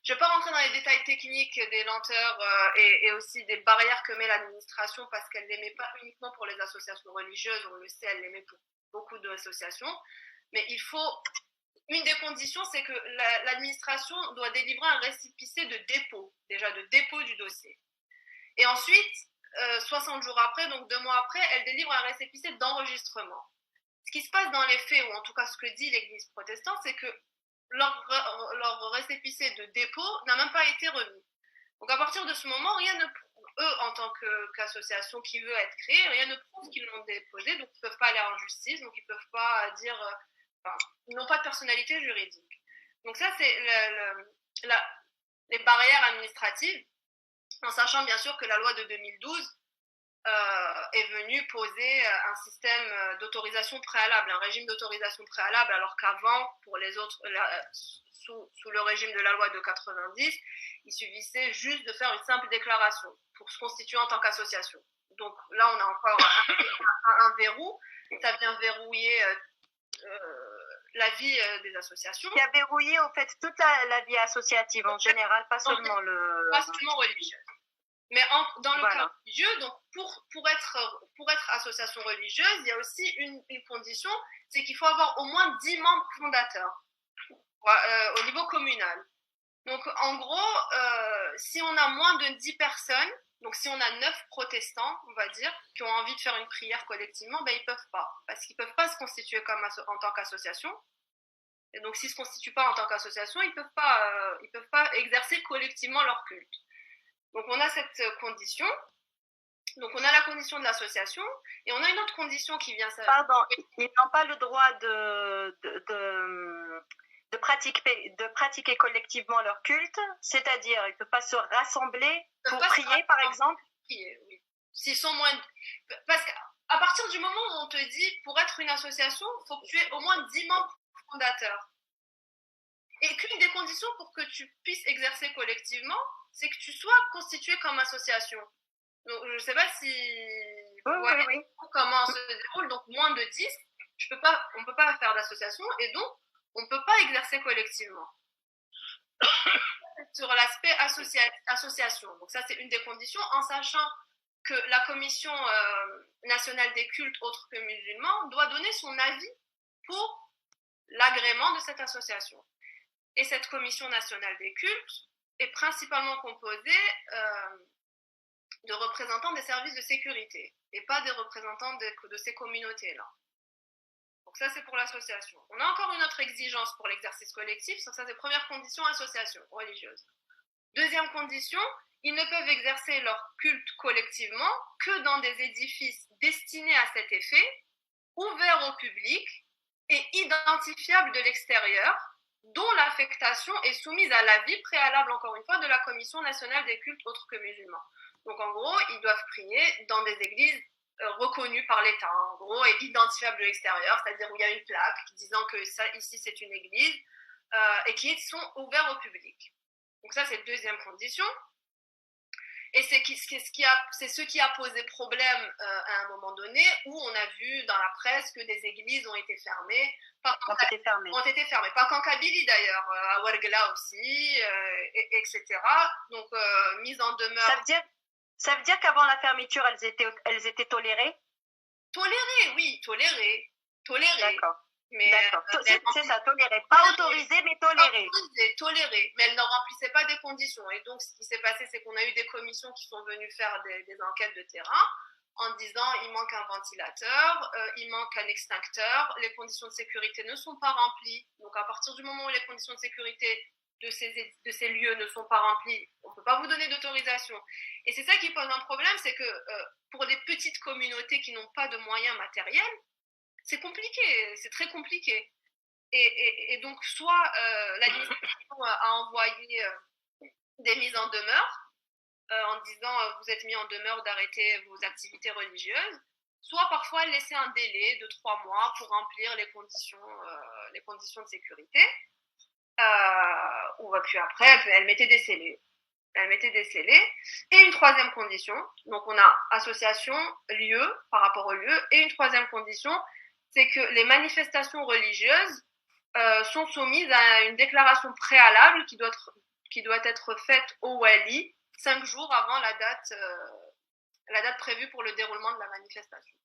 Je ne vais pas rentrer dans les détails techniques des lenteurs et aussi des barrières que met l'administration, parce qu'elle ne les met pas uniquement pour les associations religieuses, on le sait, elle les met pour beaucoup d'associations. Mais une des conditions, c'est que l'administration doit délivrer un récépissé de dépôt, déjà de dépôt du dossier. Et ensuite, 60 jours après, donc 2 mois après, elle délivre un récépissé d'enregistrement. Ce qui se passe dans les faits, ou en tout cas ce que dit l'Église protestante, c'est que leur récépissé de dépôt n'a même pas été remis. Donc à partir de ce moment, eux, en tant qu'association qui veut être créée, rien ne prouve qu'ils l'ont déposé, donc ils ne peuvent pas aller en justice, donc ils ne peuvent pas dire... ils n'ont pas de personnalité juridique. Donc ça, c'est les barrières administratives. en sachant bien sûr que la loi de 2012 est venue poser un système d'autorisation préalable, un régime d'autorisation préalable, alors qu'avant, pour les autres, sous le régime de la loi de 90, il suffisait juste de faire une simple déclaration pour se constituer en tant qu'association. Donc là, on a encore un verrou. Ça vient verrouiller la vie des associations. Qui a verrouillé en fait toute la vie associative en général, pas seulement religieuse. Mais dans le cas religieux, donc pour être association religieuse, il y a aussi une condition, c'est qu'il faut avoir au moins 10 membres fondateurs au niveau communal. Donc en gros, si on a moins de 10 personnes, donc si on a 9 protestants, on va dire, qui ont envie de faire une prière collectivement, ben ils peuvent pas, parce qu'ils peuvent pas se constituer en tant qu'association. Et donc s'ils se constituent pas en tant qu'association, ils peuvent pas exercer collectivement leur culte. Donc on a cette condition. Donc on a la condition de l'association et on a une autre condition qui vient. Pardon, ils n'ont pas le droit de pratiquer collectivement leur culte, c'est-à-dire ils ne peuvent pas se rassembler pour prier, par exemple. Prier, oui. S'ils sont moins, parce qu'à partir du moment où on te dit pour être une association, il faut que tu aies au moins 10 membres fondateurs. Et qu'une des conditions pour que tu puisses exercer collectivement, c'est que tu sois constitué comme association. Donc, je ne sais pas si vous voyez comment se déroule. Donc, moins de 10, on ne peut pas faire d'association et donc, on ne peut pas exercer collectivement. Sur l'aspect association. Donc, ça, c'est une des conditions, en sachant que la Commission nationale des cultes autres que musulmans doit donner son avis pour l'agrément de cette association. Et cette Commission nationale des cultes est principalement composée de représentants des services de sécurité et pas des représentants de ces communautés-là. Donc ça, c'est pour l'association. On a encore une autre exigence pour l'exercice collectif, ça c'est première condition, association religieuse. Deuxième condition, ils ne peuvent exercer leur culte collectivement que dans des édifices destinés à cet effet, ouverts au public et identifiables de l'extérieur, dont l'affectation est soumise à l'avis préalable, encore une fois, de la Commission nationale des cultes autres que musulmans. Donc en gros, ils doivent prier dans des églises reconnues par l'État, en gros, et identifiables de l'extérieur, c'est-à-dire où il y a une plaque disant que ça, ici, c'est une église, et qui sont ouverts au public. Donc ça, c'est la deuxième condition. Et c'est ce qui a posé problème à un moment donné, où on a vu dans la presse que des églises ont été fermées. Ont été fermées. Pas qu'en Kabylie d'ailleurs, à Ouargla aussi, etc. Donc, mise en demeure. Ça veut dire qu'avant la fermeture, elles étaient tolérées? Tolérées, oui, tolérées. D'accord. C'est ça, tolérées. Pas autorisées, mais tolérées. Tolérées, mais elles ne remplissaient pas des conditions. Et donc, ce qui s'est passé, c'est qu'on a eu des commissions qui sont venues faire des enquêtes de terrain en disant il manque un ventilateur, il manque un extincteur, les conditions de sécurité ne sont pas remplies. Donc, à partir du moment où les conditions de sécurité de ces lieux ne sont pas remplies, on ne peut pas vous donner d'autorisation. Et c'est ça qui pose un problème, c'est que pour des petites communautés qui n'ont pas de moyens matériels, c'est compliqué, c'est très compliqué. Et donc, soit l'administration a envoyé des mises en demeure en disant vous êtes mis en demeure d'arrêter vos activités religieuses, soit parfois elle laissait un délai de 3 mois pour remplir les conditions de sécurité. Ou puis après, elle mettait des scellés. Et une troisième condition, donc on a association, lieu, par rapport au lieu, et une troisième condition, c'est que les manifestations religieuses sont soumises à une déclaration préalable qui doit être faite au wali 5 jours avant la date prévue pour le déroulement de la manifestation.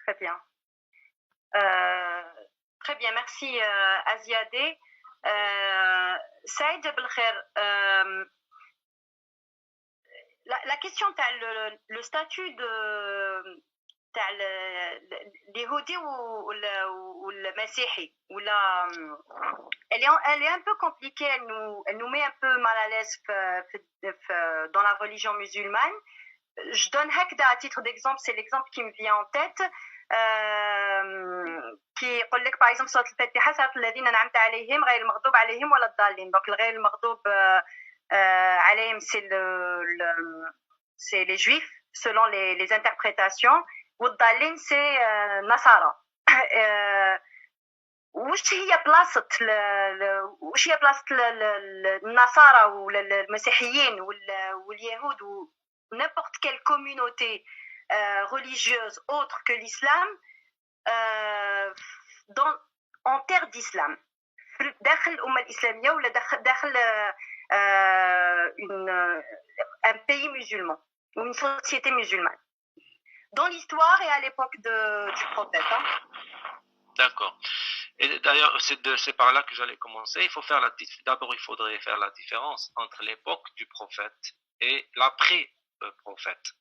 Très bien. Très bien, merci Aziadeh. Saïd Belkhair, la question, le statut de اليهودي والمسيحي ولا elle est un peu compliquée, elle nous met un peu mal à l'aise dans la religion musulmane. Je donne هكذا à titre d'exemple, c'est l'exemple qui me vient en tête, qui يقول لك par exemple سورة الفاتحة صراط الذين أنعمت عليهم غير المغضوب عليهم ولا الضالين. donc الغير المغضوب عليهم c'est les juifs selon les interprétations والضالين c'est نصارى. واش هي بلاصه النصارى والمسيحيين واليهود و n'importe quelle communauté religieuse autre que l'islam en terre d'islam داخل الأمة الإسلامية ولا داخل un pays musulman ou une société musulmane dans l'histoire et à l'époque du prophète. D'accord. Et d'ailleurs, c'est par là que j'allais commencer. D'abord, il faudrait faire la différence entre l'époque du prophète et l'après-prophète.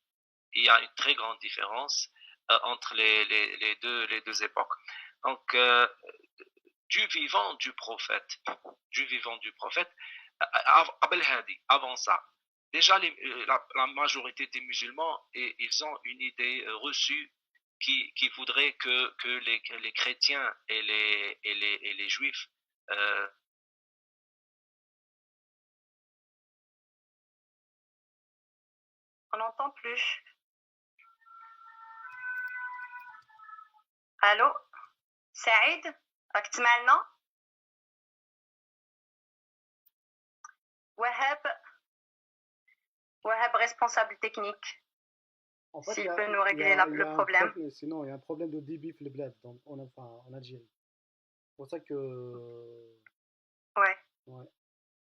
Il y a une très grande différence entre les deux époques. Donc, du vivant du prophète, avant ça, déjà la majorité des musulmans, ils ont une idée reçue qui voudrait que les chrétiens et les juifs on n'entend plus. Allô Saïd, راك تسمعنا؟ Wahab, responsable technique. En fait, s'il peut nous régler le problème. Sinon, il y a un problème de débit في البلاد en Algérie. C'est pour ça que... Ouais.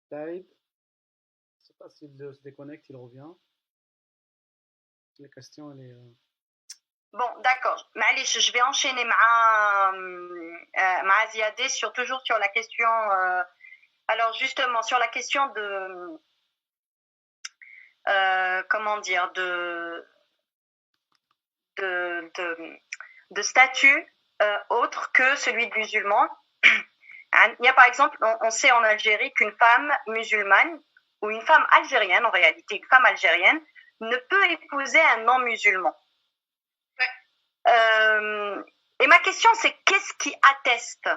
Saïd, je ne sais pas s'il se déconnecte, il revient. La question, elle est... Bon, d'accord. معليش, je vais enchaîner مع Ziadé toujours sur la question... alors justement, sur la question de... comment dire, de statut autre que celui de musulman. Il y a par exemple, on sait en Algérie qu'une femme musulmane ou une femme algérienne, en réalité, une femme algérienne, ne peut épouser un non-musulman. Et ma question, c'est qu'est-ce qui atteste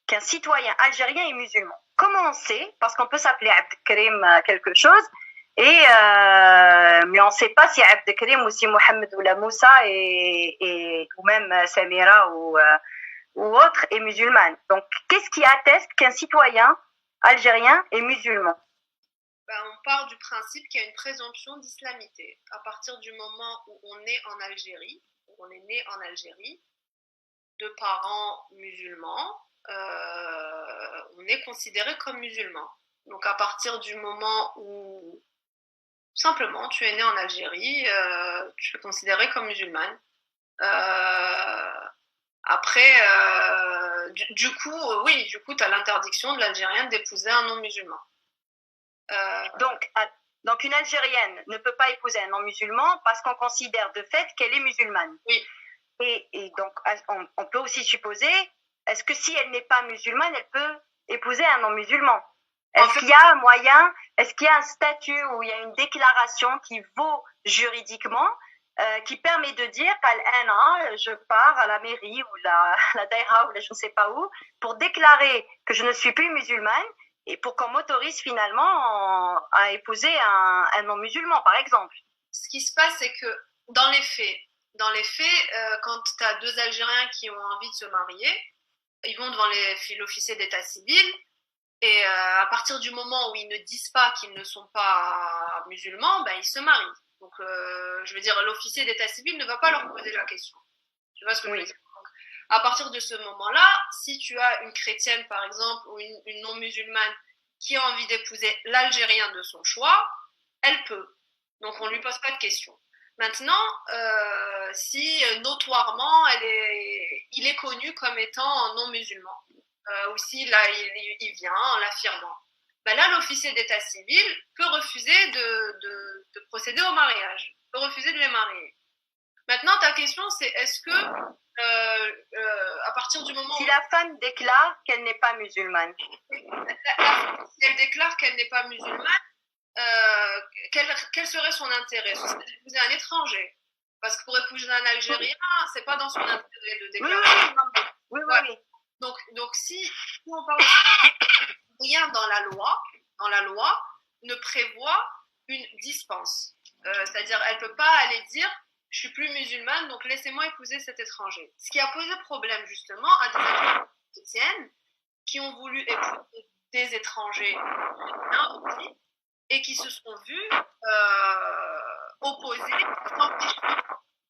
qu'un citoyen algérien est musulman? Comment on sait? Parce qu'on peut s'appeler Abdelkrim quelque chose, mais on ne sait pas si Abdelkrim ou si Mohamed ou la Moussa ou même Samira ou autre est musulmane. Donc, qu'est-ce qui atteste qu'un citoyen algérien est musulman? On part du principe qu'il y a une présomption d'islamité. À partir du moment où on est en Algérie, où on est né en Algérie, de parents musulmans, on est considéré comme musulman. Donc à partir du moment où simplement tu es né en Algérie, tu es considéré comme musulmane. Après, du coup, tu as l'interdiction de l'Algérienne d'épouser un non-musulman. Donc une Algérienne ne peut pas épouser un non-musulman parce qu'on considère de fait qu'elle est musulmane. Oui. Et donc, on peut aussi supposer, est-ce que si elle n'est pas musulmane, elle peut épouser un non-musulman? Est-ce qu'il y a un moyen, est-ce qu'il y a un statut où il y a une déclaration qui vaut juridiquement, qui permet de dire je pars à la mairie ou la daïra ou je ne sais pas où, pour déclarer que je ne suis plus musulmane et pour qu'on m'autorise finalement à épouser un non-musulman, par exemple? Ce qui se passe, c'est que dans les faits, quand tu as deux Algériens qui ont envie de se marier, ils vont devant l'officier d'état civil et à partir du moment où ils ne disent pas qu'ils ne sont pas musulmans, ils se marient. Donc, je veux dire, l'officier d'état civil ne va pas leur poser la question. Tu vois ce que je veux dire? Donc, à partir de ce moment-là, si tu as une chrétienne, par exemple, ou une non-musulmane qui a envie d'épouser l'Algérien de son choix, elle peut. Donc, on ne lui pose pas de questions. Maintenant, si notoirement il est connu comme étant non-musulman, ou si là il vient en l'affirmant, là l'officier d'état civil peut refuser de procéder au mariage, peut refuser de les marier. Maintenant, ta question c'est est-ce que à partir du moment si la femme déclare qu'elle n'est pas musulmane, si elle déclare qu'elle n'est pas musulmane, quel serait son intérêt? Ce serait d'épouser un étranger. Parce que pour épouser un Algérien, c'est pas dans son intérêt de déclarer. Oui. Donc si on parle de rien dans la loi, ne prévoit une dispense. C'est-à-dire, elle ne peut pas aller dire « je suis plus musulmane, donc laissez-moi épouser cet étranger ». Ce qui a posé problème justement à des étrangères chrétiennes qui ont voulu épouser des étrangers aussi, et qui se sont vus opposer l'empêchement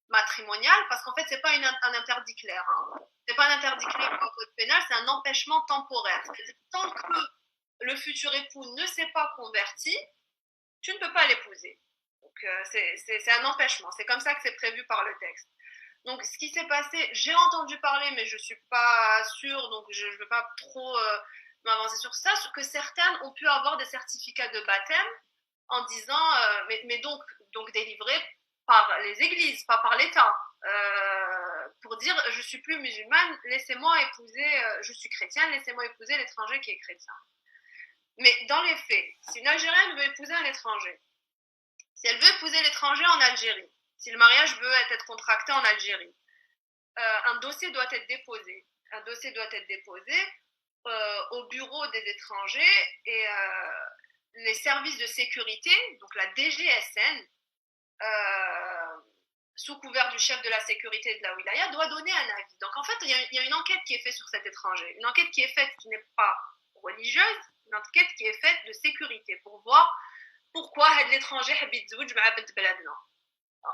matrimonial, parce qu'en fait, c'est pas un interdit clair. Hein. C'est pas un interdit clair dans le code pénal, c'est un empêchement temporaire. C'est-à-dire, tant que le futur époux ne s'est pas converti, tu ne peux pas l'épouser. Donc, c'est un empêchement. C'est comme ça que c'est prévu par le texte. Donc, ce qui s'est passé, j'ai entendu parler, mais je suis pas sûre, donc je ne veux pas trop m'avancer sur ça, que certaines ont pu avoir des certificats de baptême en disant, mais donc délivrés par les églises, pas par l'État, pour dire je suis plus musulmane, laissez-moi épouser, je suis chrétienne, laissez-moi épouser l'étranger qui est chrétien. Mais dans les faits, si une Algérienne veut épouser un étranger, si elle veut épouser l'étranger en Algérie, si le mariage veut être contracté en Algérie, un dossier doit être déposé. Un dossier doit être déposé au bureau des étrangers et les services de sécurité, donc la DGSN, sous couvert du chef de la sécurité de la wilaya, doit donner un avis. Donc en fait, il y a une enquête qui est faite sur cet étranger. Une enquête qui est faite qui n'est pas religieuse, une enquête qui est faite de sécurité pour voir pourquoi l'étranger habite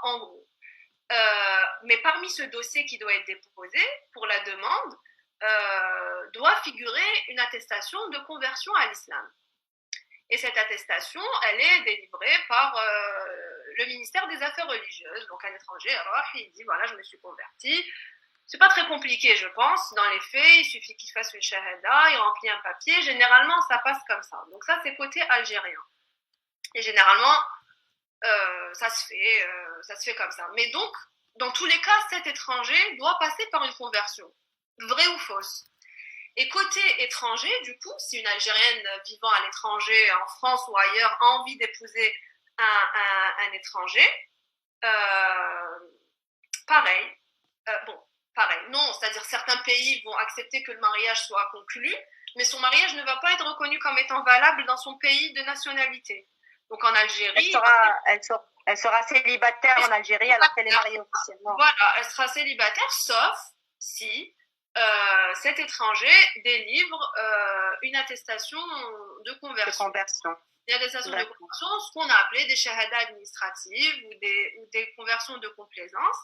en gros. Mais parmi ce dossier qui doit être déposé pour la demande, doit figurer une attestation de conversion à l'islam. Et cette attestation, elle est délivrée par le ministère des Affaires religieuses. Donc un étranger, alors, il dit, voilà, je me suis converti. C'est pas très compliqué, je pense. Dans les faits, il suffit qu'il fasse une shahada, il remplit un papier. Généralement, ça passe comme ça. Donc ça, c'est côté algérien. Et généralement, ça se fait comme ça. Mais donc, dans tous les cas, cet étranger doit passer par une conversion. Vraie ou fausse. Et côté étranger, du coup, si une Algérienne vivant à l'étranger, en France ou ailleurs, a envie d'épouser un étranger, pareil. Pareil. Non, c'est-à-dire certains pays vont accepter que le mariage soit conclu, mais son mariage ne va pas être reconnu comme étant valable dans son pays de nationalité. Donc en Algérie... Elle sera célibataire en Algérie alors qu'elle est mariée officiellement. Voilà, elle sera célibataire, sauf si cet étranger délivre une attestation de conversion. Une attestation de conversion, ce qu'on a appelé des shahadas administratives ou des conversions de complaisance.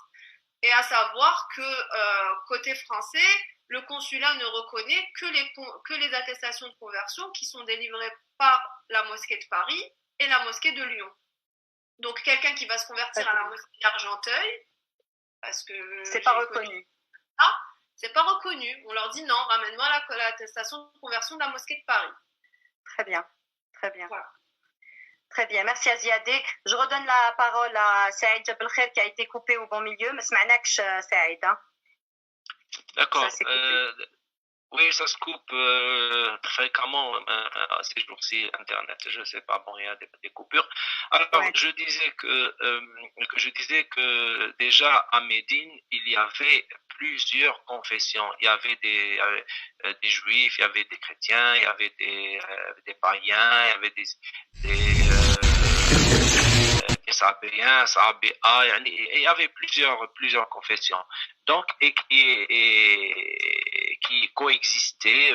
Et à savoir que côté français, le consulat ne reconnaît que les attestations de conversion qui sont délivrées par la mosquée de Paris et la mosquée de Lyon. Donc quelqu'un qui va se convertir à la mosquée d'Argenteuil, parce que c'est pas reconnu. C'est pas reconnu. On leur dit non, ramène-moi l'attestation de conversion de la mosquée de Paris. Très bien. Voilà. Très bien, merci Aziadé. Je redonne la parole à Saïd Jabelkhair qui a été coupé au bon milieu. Mais سمعناكش Saïd. D'accord. Oui, ça se coupe fréquemment ces jours-ci, Internet. Je sais pas, bon, il y a des coupures. Alors, ouais. je disais que déjà à Médine, il y avait plusieurs confessions. Il y avait des juifs, il y avait des chrétiens, il y avait des païens, il y avait des sabéens, sabéas, il y avait plusieurs confessions. Donc, et qui coexistaient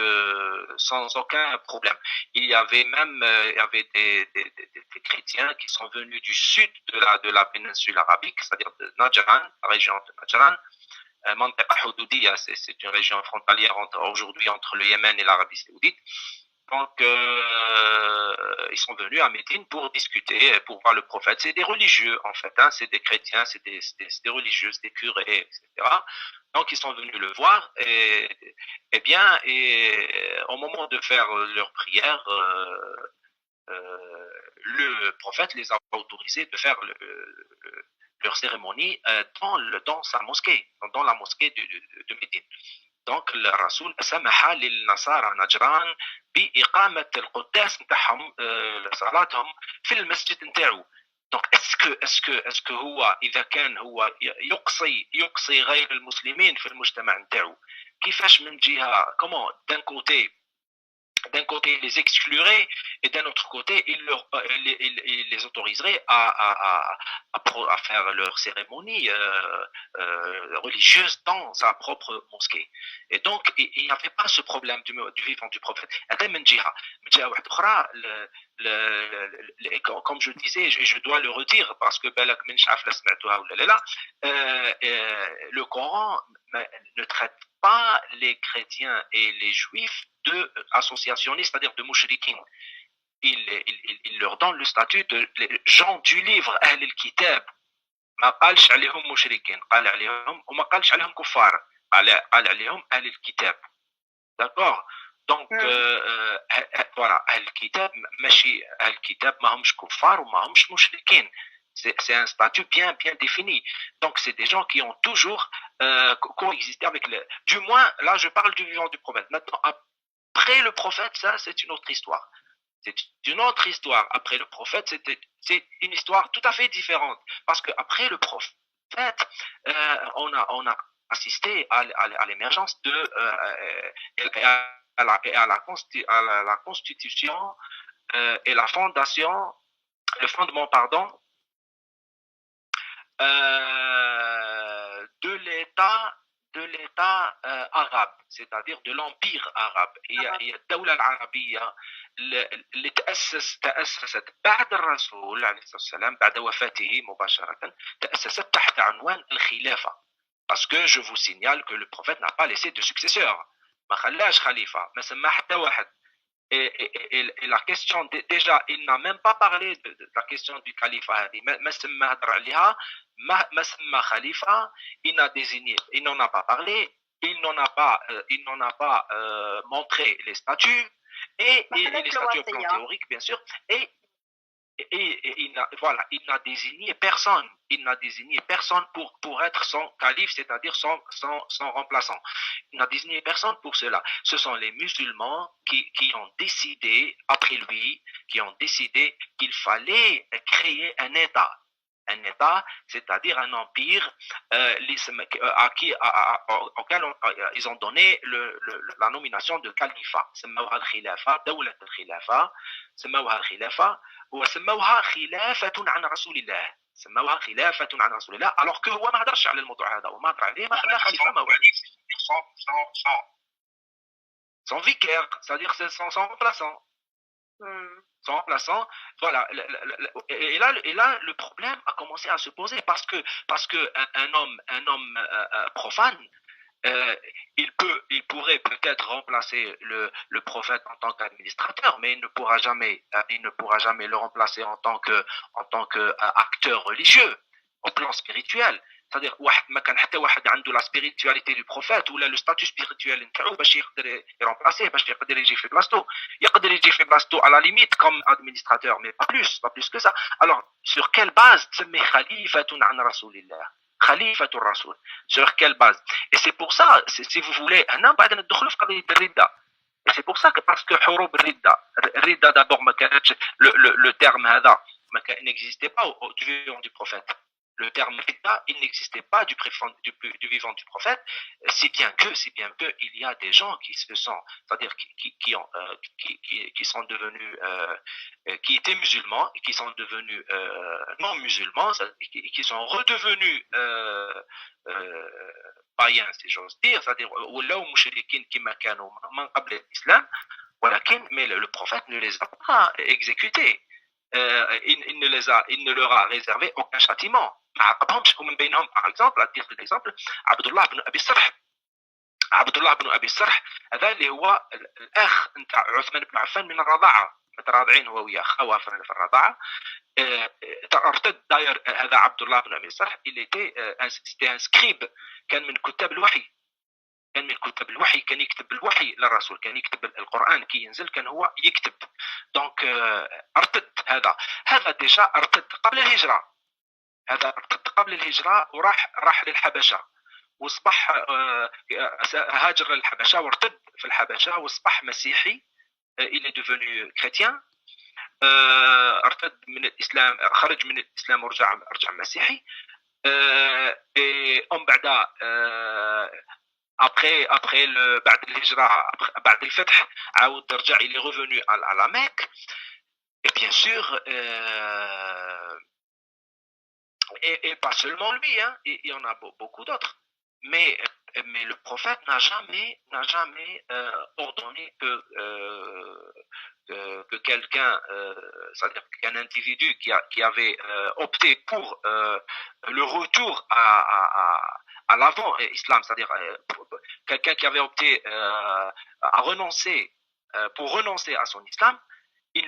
sans aucun problème. Il y avait des chrétiens qui sont venus du sud de la péninsule arabique, c'est-à-dire de Najran, la région de Najran. Mantiqa Houdoudiyya, c'est une région frontalière aujourd'hui entre le Yémen et l'Arabie saoudite. Donc, ils sont venus à Médine pour discuter, pour voir le prophète. C'est des religieux, en fait, hein, c'est des chrétiens, c'est des religieux, des curés, etc. Donc, ils sont venus le voir et au moment de faire leur prière, le prophète les a autorisés de faire leur cérémonie dans sa mosquée, dans la mosquée de Médine. Donc, le Rasoul samaha lil Nasara Najran بإقامة القداس نتاعهم صلاتهم في المسجد نتاعو. Donc est-ce que هو إذا كان هو يقصي غير المسلمين في المجتمع نتاعو كيفاش من جهة comment d'un côté d'un côté, il les exclurait, et d'un autre côté, il les autoriserait à faire leur cérémonie religieuse dans sa propre mosquée. Et donc, il n'y avait pas ce problème du vivant du prophète. Comme je disais, et je dois le redire parce que le Coran ne traite pas les chrétiens et les juifs de associationnistes, c'est-à-dire de mouchrikin. Il leur donne le statut de gens du livre, Ahl al-Kitab. ما قالش عليهم مشركين قال عليهم وما قالش عليهم كفار قال عليهم أهل الكتاب. D'accord. Donc voilà, الكتاب ماشي الكتاب ما همش كفار وما همش مشركين. C'est un statut bien défini. Donc c'est des gens qui ont toujours coexisté avec le. Du moins, là je parle du vivant du prophète. Maintenant, après le prophète, ça c'est une autre histoire. C'est une autre histoire. Après le prophète, c'est une histoire tout à fait différente. Parce qu'après le prophète, on a assisté à l'émergence de à la constitution et la fondation, le fondement, pardon, de l'État arabe, c'est-à-dire de l'Empire arabe. هي الدولة العربية اللي تأسست بعد الرسول عليه الصلاة والسلام بعد وفاته مباشرة، تأسست تحت عنوان الخلافة. Parce que je vous signale que le prophète n'a pas laissé de successeur. ما خلاش خليفة، ما سمى حتى واحد. Et la question, déjà, il n'a même pas parlé de la question du califat. Il n'en a pas parlé, il n'en a pas montré les statuts, et les statuts au plan théorique, bien sûr, et il n'a désigné personne. Il n'a désigné personne pour être son calife, c'est-à-dire son remplaçant. Il n'a désigné personne pour cela. Ce sont les musulmans qui ont décidé, après lui, qui ont décidé qu'il fallait créer un État. Un État, c'est-à-dire un empire auquel ils ont donné la nomination de califat. سموها الخلافة، دولة الخلافة، سموها الخلافة وسموها خلافة عن رسول الله. سموها خلافة عن رسول الله alors que هو ما هدرش على الموضوع هذا وما هدر عليه، ما خلاه خليفة، ما والو. Son vicaire, c'est-à-dire son remplaçant. Son remplaçant, voilà. Et là, le problème a commencé à se poser parce que un homme profane, il pourrait peut-être remplacer le prophète en tant qu'administrateur, mais il ne pourra jamais le remplacer en tant que acteur religieux au plan spirituel. C'est-à-dire ما كان حتى واحد عنده la spiritualité du prophète ولا le statut spirituel نتاعو باش يقدر يرمبلاسيه، باش يقدر يجي في بلاصتو، يقدر يجي في بلاصتو à la limite comme administrateur, mais pas plus que ça. Alors sur quelle base تسمي خليفة عن رسول الله؟ خليفة الرسول. Sur quelle base? Et c'est pour ça, si vous voulez, هنا بعد ندخلوا في قضية الردة. Et c'est pour ça que parce que حروب الردة d'abord ما كانتش le terme هذا n'existait pas du vivant du prophète. Le terme Ridda, il n'existait pas du vivant du prophète, si bien que il y a des gens qui se sont, c'est-à-dire qui sont devenus, qui étaient musulmans et qui sont devenus non musulmans, qui sont redevenus païens, si j'ose dire, c'est-à-dire ولاو مشركين كما كانوا من قبل الإسلام، ولكن mais le prophète ne les a pas exécutés. Il ne leur a réservé aucun châtiment. ومن بينهم par exemple, à titre d'exemple, عبد الله بن أبي السرح هذا اللي هو الأخ نتاع عثمان بن عفان من الرضاعة، متراضعين هو وياه خوا في الرضاعة. ارتد داير هذا عبد الله بن أبي السرح، c'était un scribe، كان من كتاب الوحي، كان يكتب الوحي للرسول، كان يكتب القرآن كي ينزل كان هو يكتب. دونك ارتد هذا ديجا ارتد قبل الهجرة وراح للحبشة، واصبح هاجر للحبشة وارتد في الحبشة واصبح مسيحي. il est devenu chrétien. ارتد من الإسلام، خرج من الإسلام ورجع مسيحي. ومن بعد après بعد الهجرة بعد الفتح عاود رجع il est revenu à la Mecque et bien sûr et pas seulement lui hein, il y en a beaucoup d'autres mais le prophète n'a jamais ordonné que quelqu'un, c'est-à-dire qu'un individu qui avait opté pour le retour à l'avant islam, c'est-à-dire quelqu'un qui avait opté à renoncer, pour renoncer à son islam, il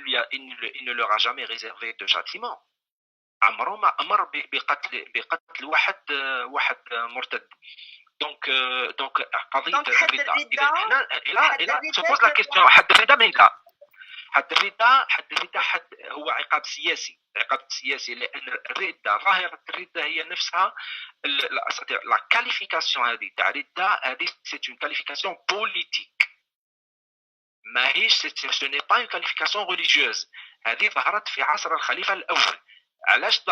ne leur a jamais réservé de châtiment. عمره ما امر بقتل واحد مرتد donc قضيه الردة هنا se pose la question حد الردة من لا حد الردة هو عقاب سياسي لان الردة ظاهرة الردة هي نفسها لا كاليفيكاسيون هذه تاع الردة هذه سي اون كاليفيكاسيون بوليتيك ماهيش ce n'est pas une qualification religieuse هذه ظهرت في عصر الخليفة الأول علاش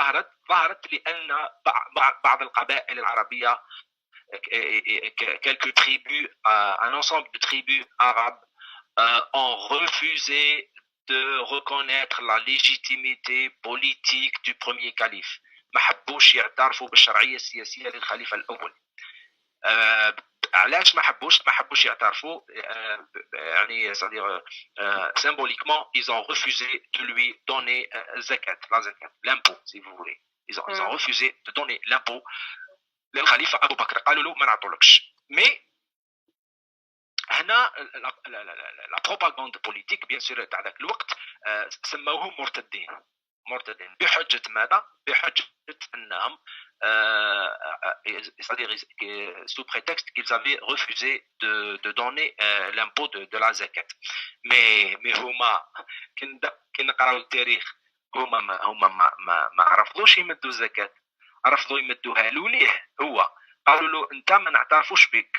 ظهرت لأن بعض القبائل العربية quelques tribus un ensemble de tribus arabes ont refusé de reconnaître la légitimité politique du premier calife ما حبوش يعترفوا بالشرعية السياسية للخليفة الأول علاش ما حبوش يعترفوا يعني c'est-à-dire symboliquement ils ont refusé de lui donner zakat l'impôt si vous voulez ils ont refusé de donner l'impôt للخليفة أبو بكر قالوا له ما نعطولكش mais هنا la propagande politique bien sûr تاع ذاك الوقت سموهم مرتدين بحجة ماذا؟ بحجة أنهم c'est-à-dire sous prétexte qu'ils avaient refusé de donner l'impôt de la zakat mais هما كي نقراو التاريخ هما ما رفضوش يمدوا الزكاة رفضوا يمدوها له ليه هو قالوا له انت ما نعترفوش بك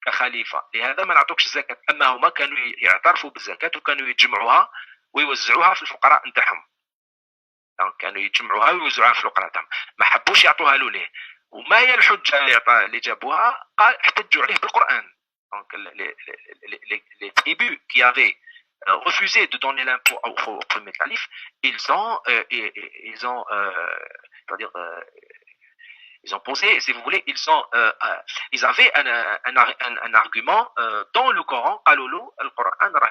كخليفة لهذا ما نعطوكش الزكاة اما هما كانوا يعترفوا بالزكاة وكانوا يجمعوها ويوزعوها في الفقراء نتاعهم كانوا يجمعوها ويوزعوها في الفقراء نتاعهم ما حبوش يعطوها له ليه وما هي الحجة اللي جابوها قال احتجوا عليه بالقرآن donc les tribus qui avaient refusé de donner l'impôt au premier calife ils ont c'est-à-dire ils ont posé, si vous voulez, ils avaient un argument dans le Coran. قالوا له القرآن راه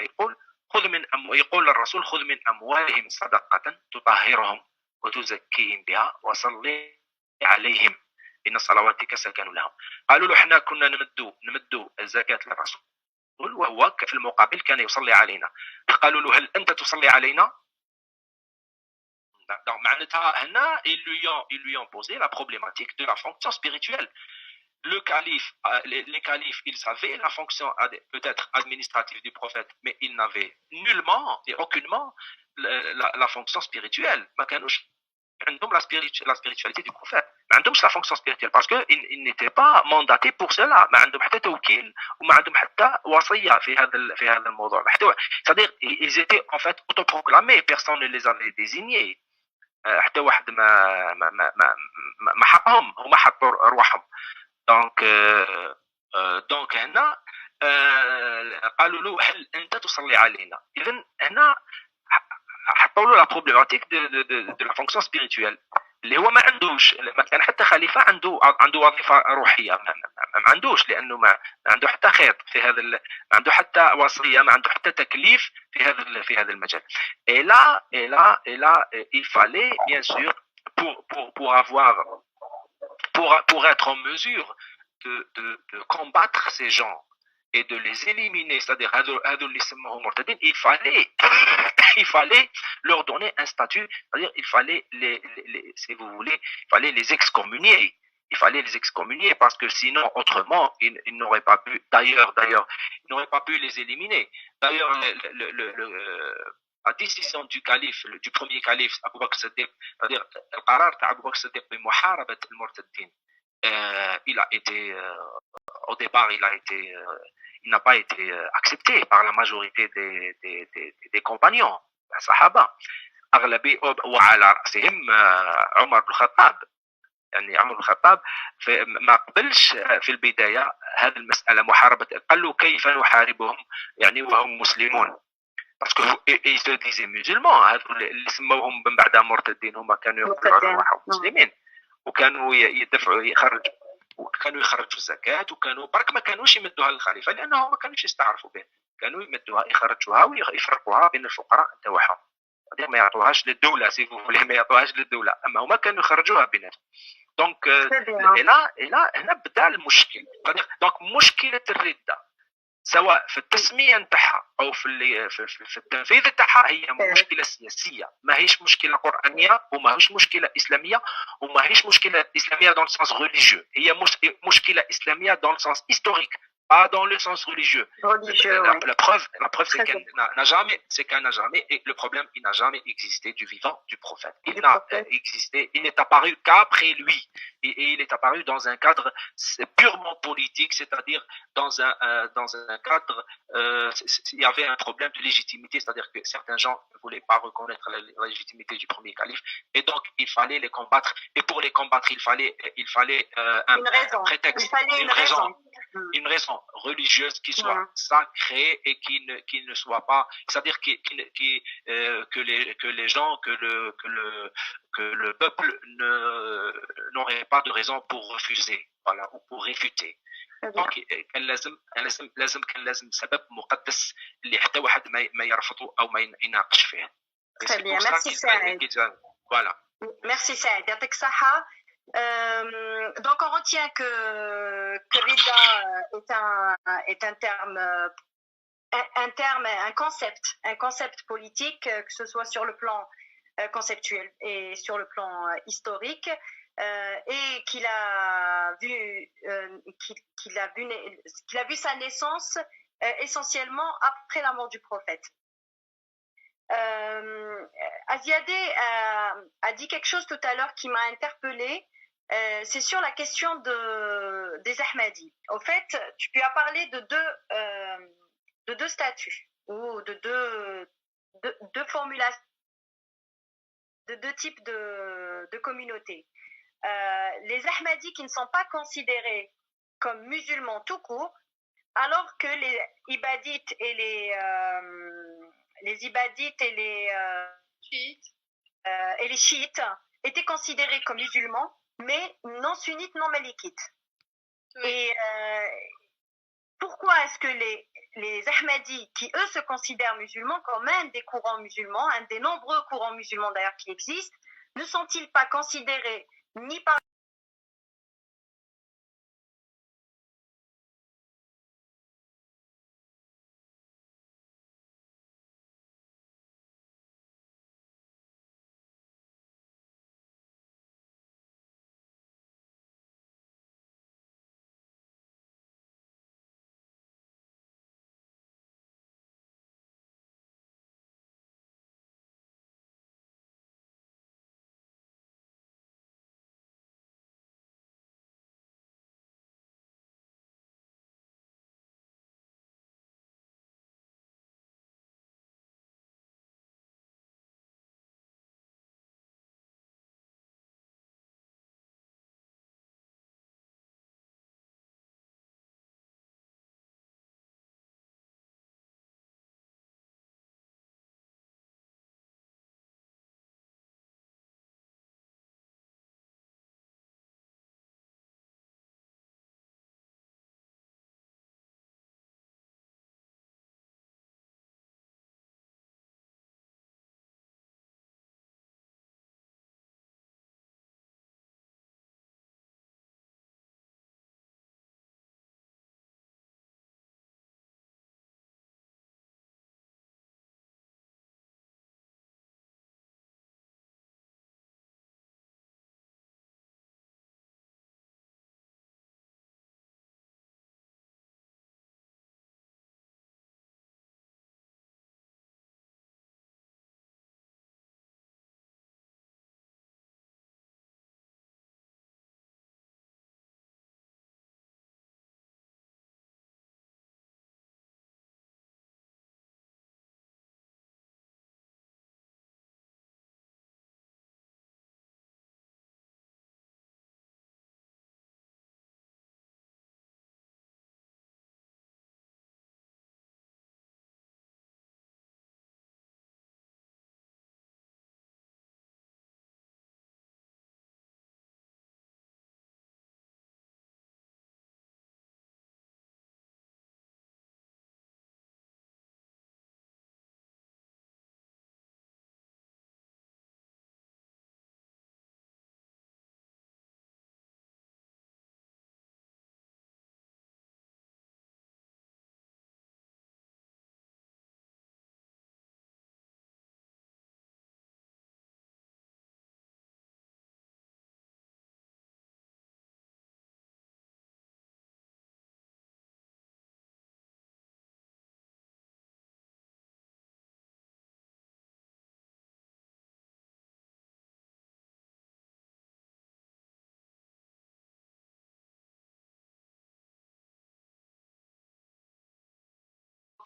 يقول الرسول خذ من أموالهم صدقة تطهرهم وتزكيهم بها وصلي عليهم إن صلواتك سكن لهم. قالوا له احنا كنا نمدوا الزكاة للرسول وهو في المقابل كان يصلي علينا. قالوا له هل أنت تصلي علينا؟ Donc, ils lui ont posé la problématique de la fonction spirituelle. Les califes, ils avaient la fonction peut-être administrative du prophète, mais ils n'avaient nullement et aucunement la fonction spirituelle. La spiritualité du prophète. La fonction spirituelle parce qu'ils n'étaient pas mandatés pour cela. C'est-à-dire, ils étaient en fait autoproclamés, personne ne les avait désignés. حتى واحد ما حقهم هما حطوا رواحهم دونك هنا قالوا له هل انت تصلي علينا اذا هنا حطوا له لا بروبليماتيك دو لا فونكسيون سبيريتويل اللي هو ما عندوش ما كان حتى خليفه عنده وظيفه روحيه ما عندوش لانه ما عنده حتى خيط في هذا ما عنده حتى وصيه ما عنده حتى تكليف في هذا المجال et là il fallait bien sûr pour être en mesure de combattre ces gens et de les éliminer c'est-à-dire il fallait leur donner un statut c'est-à-dire il fallait si vous voulez il fallait les excommunier parce que sinon autrement ils n'auraient pas pu d'ailleurs ils n'auraient pas pu les éliminer d'ailleurs la décision du calife du premier calife Abu Bakr Siddiq c'est-à-dire القرار تاع Abu Bakr Siddiq بمحاربة المرتدين il a été au départ il n'a pas été accepté par la majorité des compagnons الصحابة أغلبية وعلى رأسهم عمر بن الخطاب يعني عمر بن الخطاب ما قبلش في البدايه هذه المساله محاربه، قال له كيف نحاربهم يعني وهم مسلمون، باسكو اي سو ديزي مسلمون، هذو اللي سموهم من بعد مرتدين هما كانوا يقولوا على روحهم مسلمين، وكانوا يدفعوا يخرجوا، وكانوا يخرجوا الزكاه، وكانوا برك ما كانوش يمدوها للخليفه لانهم ما كانوش يستعرفوا به، كانوا يمدوها يخرجوها ويفرقوها بين الفقراء تاعهم، ما يعطوهاش للدوله سي فولي، ما يعطوهاش للدوله، اما هما كانوا يخرجوها بيناتهم. دونك الى هنا بدا المشكل. دونك مشكله الرده سواء في التسميه نتاعها او في التنفيذ تاعها هي مشكله سياسيه، ما هيش مشكله قرانيه وما هيش مشكله اسلاميه، وما هيش مشكله اسلاميه dans le sens religieux، هي مشكله اسلاميه dans le sens historique pas dans le sens religieux. La preuve c'est qu'elle n'a jamais, et le problème, il n'a jamais existé du vivant du prophète. Il n'a existé, il n'est apparu qu'après lui. Et il est apparu dans un cadre purement politique, c'est-à-dire dans un cadre, il y avait un problème de légitimité, c'est-à-dire que certains gens ne voulaient pas reconnaître la légitimité du premier calife, et donc il fallait les combattre, et pour les combattre, il fallait un prétexte, une raison religieuse qui soit sacrée et qui ne soit pas, c'est-à-dire que les gens, que le peuple n'aurait pas de raison pour refuser, voilà, ou pour réfuter. Donc كان لازم سبب مقدس اللي حتى واحد ما يرفضه او ما يناقش فيه. Très bien, merci Saïd. Voilà. Merci Saïd. Donc on retient que Rida est un concept politique, que ce soit sur le plan conceptuel et sur le plan historique, et qu'il a vu sa naissance essentiellement après la mort du prophète. Aziadeh a dit quelque chose tout à l'heure qui m'a interpellée. C'est sur la question des Ahmadis. Au fait, tu as parlé de deux statuts ou de deux formulations, de deux types de communautés. Les Ahmadis qui ne sont pas considérés comme musulmans tout court, alors que les ibadites et les chiites étaient considérés comme musulmans, mais non sunnites, non malikites. Oui. Et pourquoi est-ce que les Ahmadis, qui eux se considèrent musulmans comme un des courants musulmans, un des nombreux courants musulmans d'ailleurs qui existent, ne sont-ils pas considérés ni par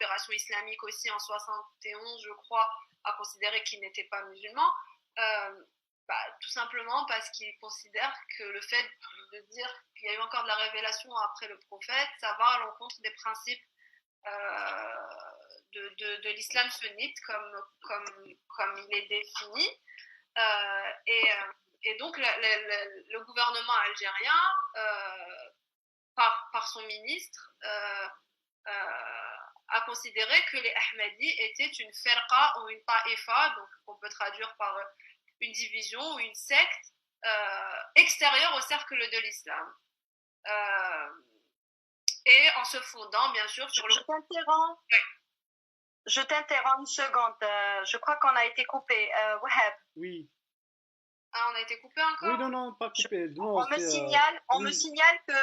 coopération islamique aussi en 71, je crois, a considéré qu'il n'était pas musulman. Tout simplement parce qu'il considère que le fait de dire qu'il y a eu encore de la révélation après le prophète, ça va à l'encontre des principes de l'islam sunnite comme il est défini. Et donc le gouvernement algérien, par son ministre, a considéré que les Ahmadis étaient une firqa ou une ta'ifa, donc on peut traduire par une division ou une secte extérieure au cercle de l'islam. Et en se fondant, bien sûr, sur le... Je t'interromps une seconde. Je crois qu'on a été coupé. Wahab. Oui. Ah, on a été coupé encore? Oui, non, pas coupé. Non, on me signale que...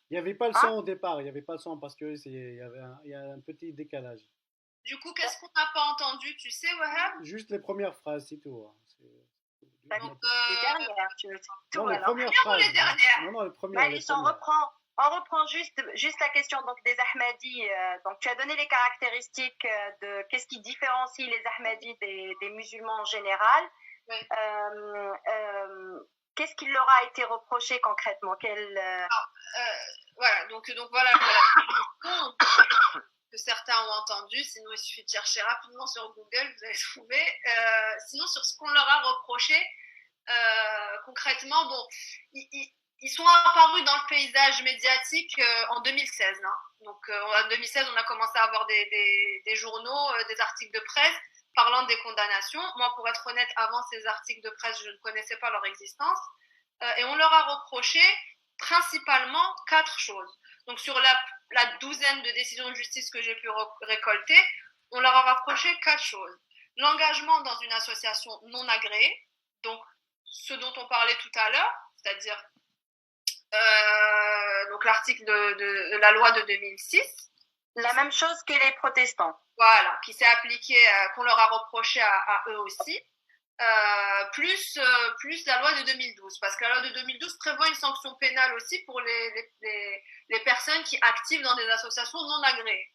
Il n'y avait pas le son au départ. Il n'y avait pas le son parce qu'il y a un petit décalage. Du coup, qu'est-ce qu'on n'a pas entendu, tu sais, Wahab? Juste les premières phrases, c'est tout. Donc, les dernières, tu veux dire. Non, les premières phrases. Les dernières. Non, les premières. On reprend juste la question donc, des Ahmadis. Donc, tu as donné les caractéristiques de qu'est-ce qui différencie les Ahmadis des musulmans en général. Oui. Qu'est-ce qui leur a été reproché concrètement? Voilà, donc voilà que certains ont entendu. Sinon, il suffit de chercher rapidement sur Google, vous allez trouver. Sinon, sur ce qu'on leur a reproché, concrètement, bon, ils sont apparus dans le paysage médiatique en 2016. Hein. Donc, en 2016, on a commencé à avoir des journaux, des articles de presse parlant des condamnations. Moi, pour être honnête, avant ces articles de presse, je ne connaissais pas leur existence. Et on leur a reproché principalement 4 choses. Donc, sur la douzaine de décisions de justice que j'ai pu récolter, on leur a reproché 4 choses. L'engagement dans une association non agréée, donc ce dont on parlait tout à l'heure, c'est-à-dire donc l'article de la loi de 2006. La même chose que les protestants. Voilà, qui s'est appliqué, qu'on leur a reproché à eux aussi. Plus la loi de 2012, parce que la loi de 2012 prévoit une sanction pénale aussi pour les personnes qui activent dans des associations non agréées.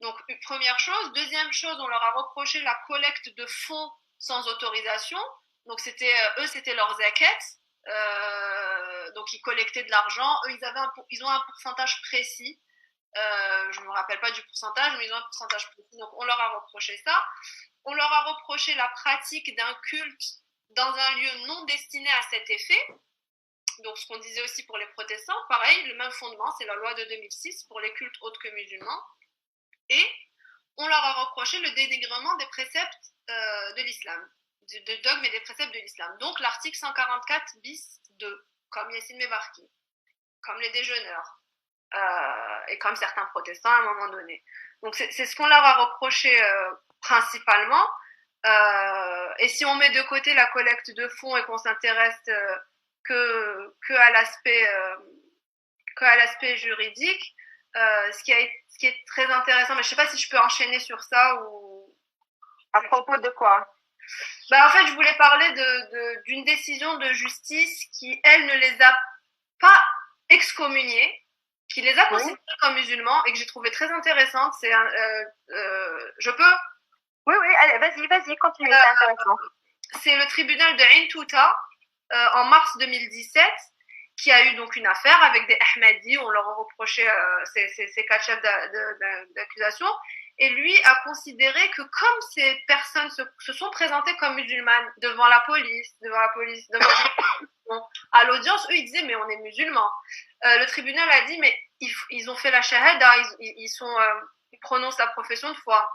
Donc, première chose. Deuxième chose, on leur a reproché la collecte de fonds sans autorisation. Donc, c'était leur zakat. Donc, ils collectaient de l'argent. Eux, ils ont un pourcentage précis. Je ne me rappelle pas du pourcentage, mais ils ont un pourcentage précis. Donc, on leur a reproché ça. On leur a reproché la pratique d'un culte dans un lieu non destiné à cet effet. Donc, ce qu'on disait aussi pour les protestants, pareil, le même fondement, c'est la loi de 2006 pour les cultes autres que musulmans. Et on leur a reproché le dénigrement des préceptes de l'islam, de dogmes et des préceptes de l'islam. Donc, l'article 144 bis 2, comme Yassine Mebarki, comme les déjeuneurs, et comme certains protestants à un moment donné. Donc, c'est ce qu'on leur a reproché principalement. Et si on met de côté la collecte de fonds et qu'on s'intéresse que à l'aspect juridique, ce qui est très intéressant, mais je sais pas si je peux enchaîner sur ça ou à propos de quoi? En fait, je voulais parler d'une décision de justice qui, elle, ne les a pas excommuniés, qui les a considérés comme musulmans et que j'ai trouvé très intéressante. C'est je peux? Oui, allez, vas-y, continue, c'est intéressant. C'est le tribunal de Ain Touta, en mars 2017, qui a eu donc une affaire avec des Ahmadis. On leur a reproché ces 4 chefs d'accusation. Et lui a considéré que comme ces personnes se sont présentées comme musulmanes devant la police, à l'audience, eux, ils disaient, mais on est musulmans. Le tribunal a dit, mais ils ont fait la shahada, ils prononcent la profession de foi.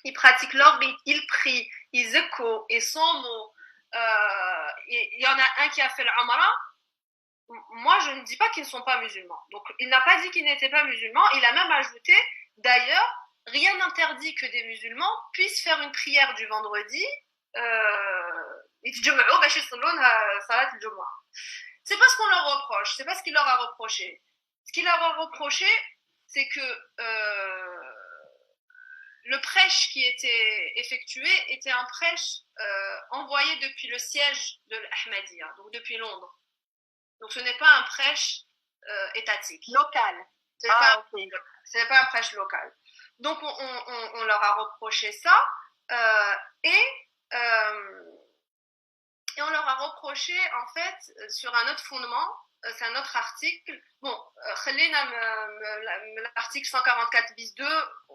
Ils pratiquent leur rite, ils prient, ils échos, ils sont mots. Il y en a un qui a fait l'Umrah. Moi, je ne dis pas qu'ils ne sont pas musulmans. Donc, il n'a pas dit qu'ils n'étaient pas musulmans. Il a même ajouté, d'ailleurs, rien n'interdit que des musulmans puissent faire une prière du vendredi. C'est pas ce qu'on leur reproche, c'est pas ce qu'il leur a reproché. Ce qu'il leur a reproché, c'est que le prêche qui était effectué était un prêche envoyé depuis le siège de l'Ahmadiyya, donc depuis Londres. Donc ce n'est pas un prêche étatique. Local. Ce n'est pas un prêche local. Donc on leur a reproché ça et on leur a reproché en fait sur un autre fondement. C'est un autre article. Bon, l'article 144 bis 2,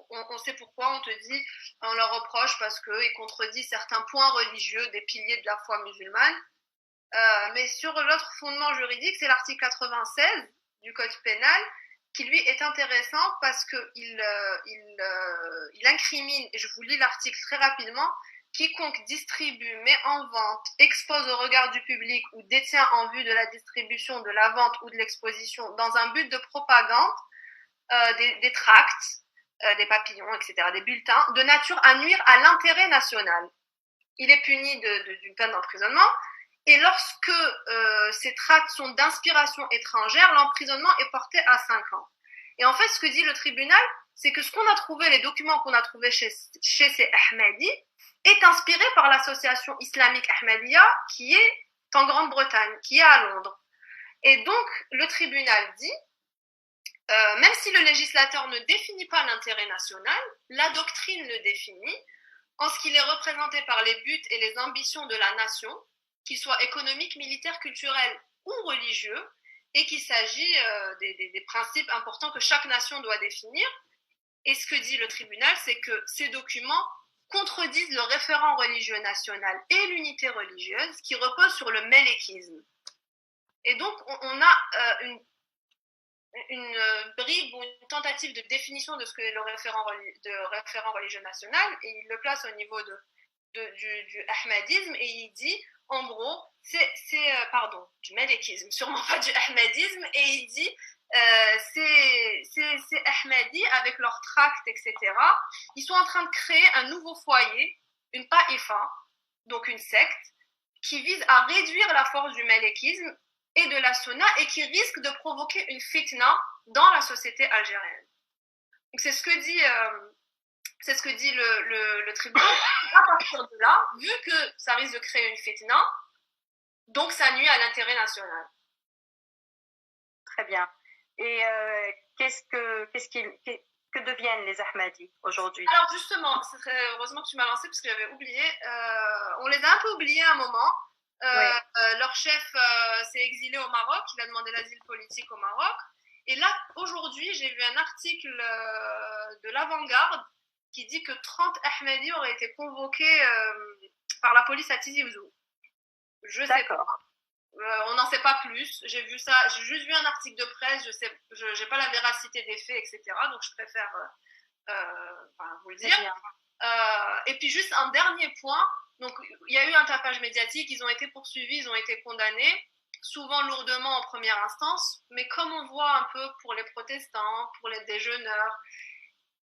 on sait pourquoi on te dit, on leur reproche parce qu'il contredit certains points religieux des piliers de la foi musulmane. Mais sur l'autre fondement juridique, c'est l'article 96 du Code pénal qui lui est intéressant parce qu'il incrimine, et je vous lis l'article très rapidement, quiconque distribue, met en vente, expose au regard du public ou détient en vue de la distribution, de la vente ou de l'exposition dans un but de propagande des tracts, des papillons, etc., des bulletins, de nature à nuire à l'intérêt national. Il est puni d'une peine d'emprisonnement. Et lorsque ces tracts sont d'inspiration étrangère, l'emprisonnement est porté à 5 ans. Et en fait, ce que dit le tribunal, c'est que ce qu'on a trouvé, les documents qu'on a trouvés chez ces Ahmadis, est inspiré par l'association islamique Ahmadiyya qui est en Grande-Bretagne, qui est à Londres. Et donc, le tribunal dit, même si le législateur ne définit pas l'intérêt national, la doctrine le définit, en ce qu'il est représenté par les buts et les ambitions de la nation, qu'ils soient économiques, militaires, culturels ou religieux, et qu'il s'agit des principes importants que chaque nation doit définir. Et ce que dit le tribunal, c'est que ces documents contredisent le référent religieux national et l'unité religieuse qui repose sur le mélékisme. Et donc, on a une bribe ou une tentative de définition de ce que est le référent religieux national, et il le place au niveau du ahmadisme, et il dit, en gros, du malékisme, sûrement pas du ahmadisme, et il dit, ces ahmadis, avec leurs tracts, etc., ils sont en train de créer un nouveau foyer, une ta'ifa, donc une secte, qui vise à réduire la force du malékisme et de la sunna, et qui risque de provoquer une fitna dans la société algérienne. Donc c'est ce que dit le tribunal. À partir de là, vu que ça risque de créer une fitna, donc ça nuit à l'intérêt national. Très bien. Et que deviennent les Ahmadis aujourd'hui? Alors justement, heureusement que tu m'as lancé parce que j'avais oublié. On les a un peu oubliés à un moment. Leur chef s'est exilé au Maroc, il a demandé l'asile politique au Maroc. Et là, aujourd'hui, j'ai vu un article de l'Avant-Garde qui dit que 30 Ahmadis auraient été convoqués par la police à Tizi Ouzou. Je sais pas. On n'en sait pas plus. J'ai vu ça, j'ai juste vu un article de presse, j'ai pas la véracité des faits, etc. Donc je préfère vous le dire. Et puis juste un dernier point. Donc il y a eu un tapage médiatique, ils ont été poursuivis, ils ont été condamnés, souvent lourdement en première instance, mais comme on voit un peu pour les protestants, pour les déjeuneurs,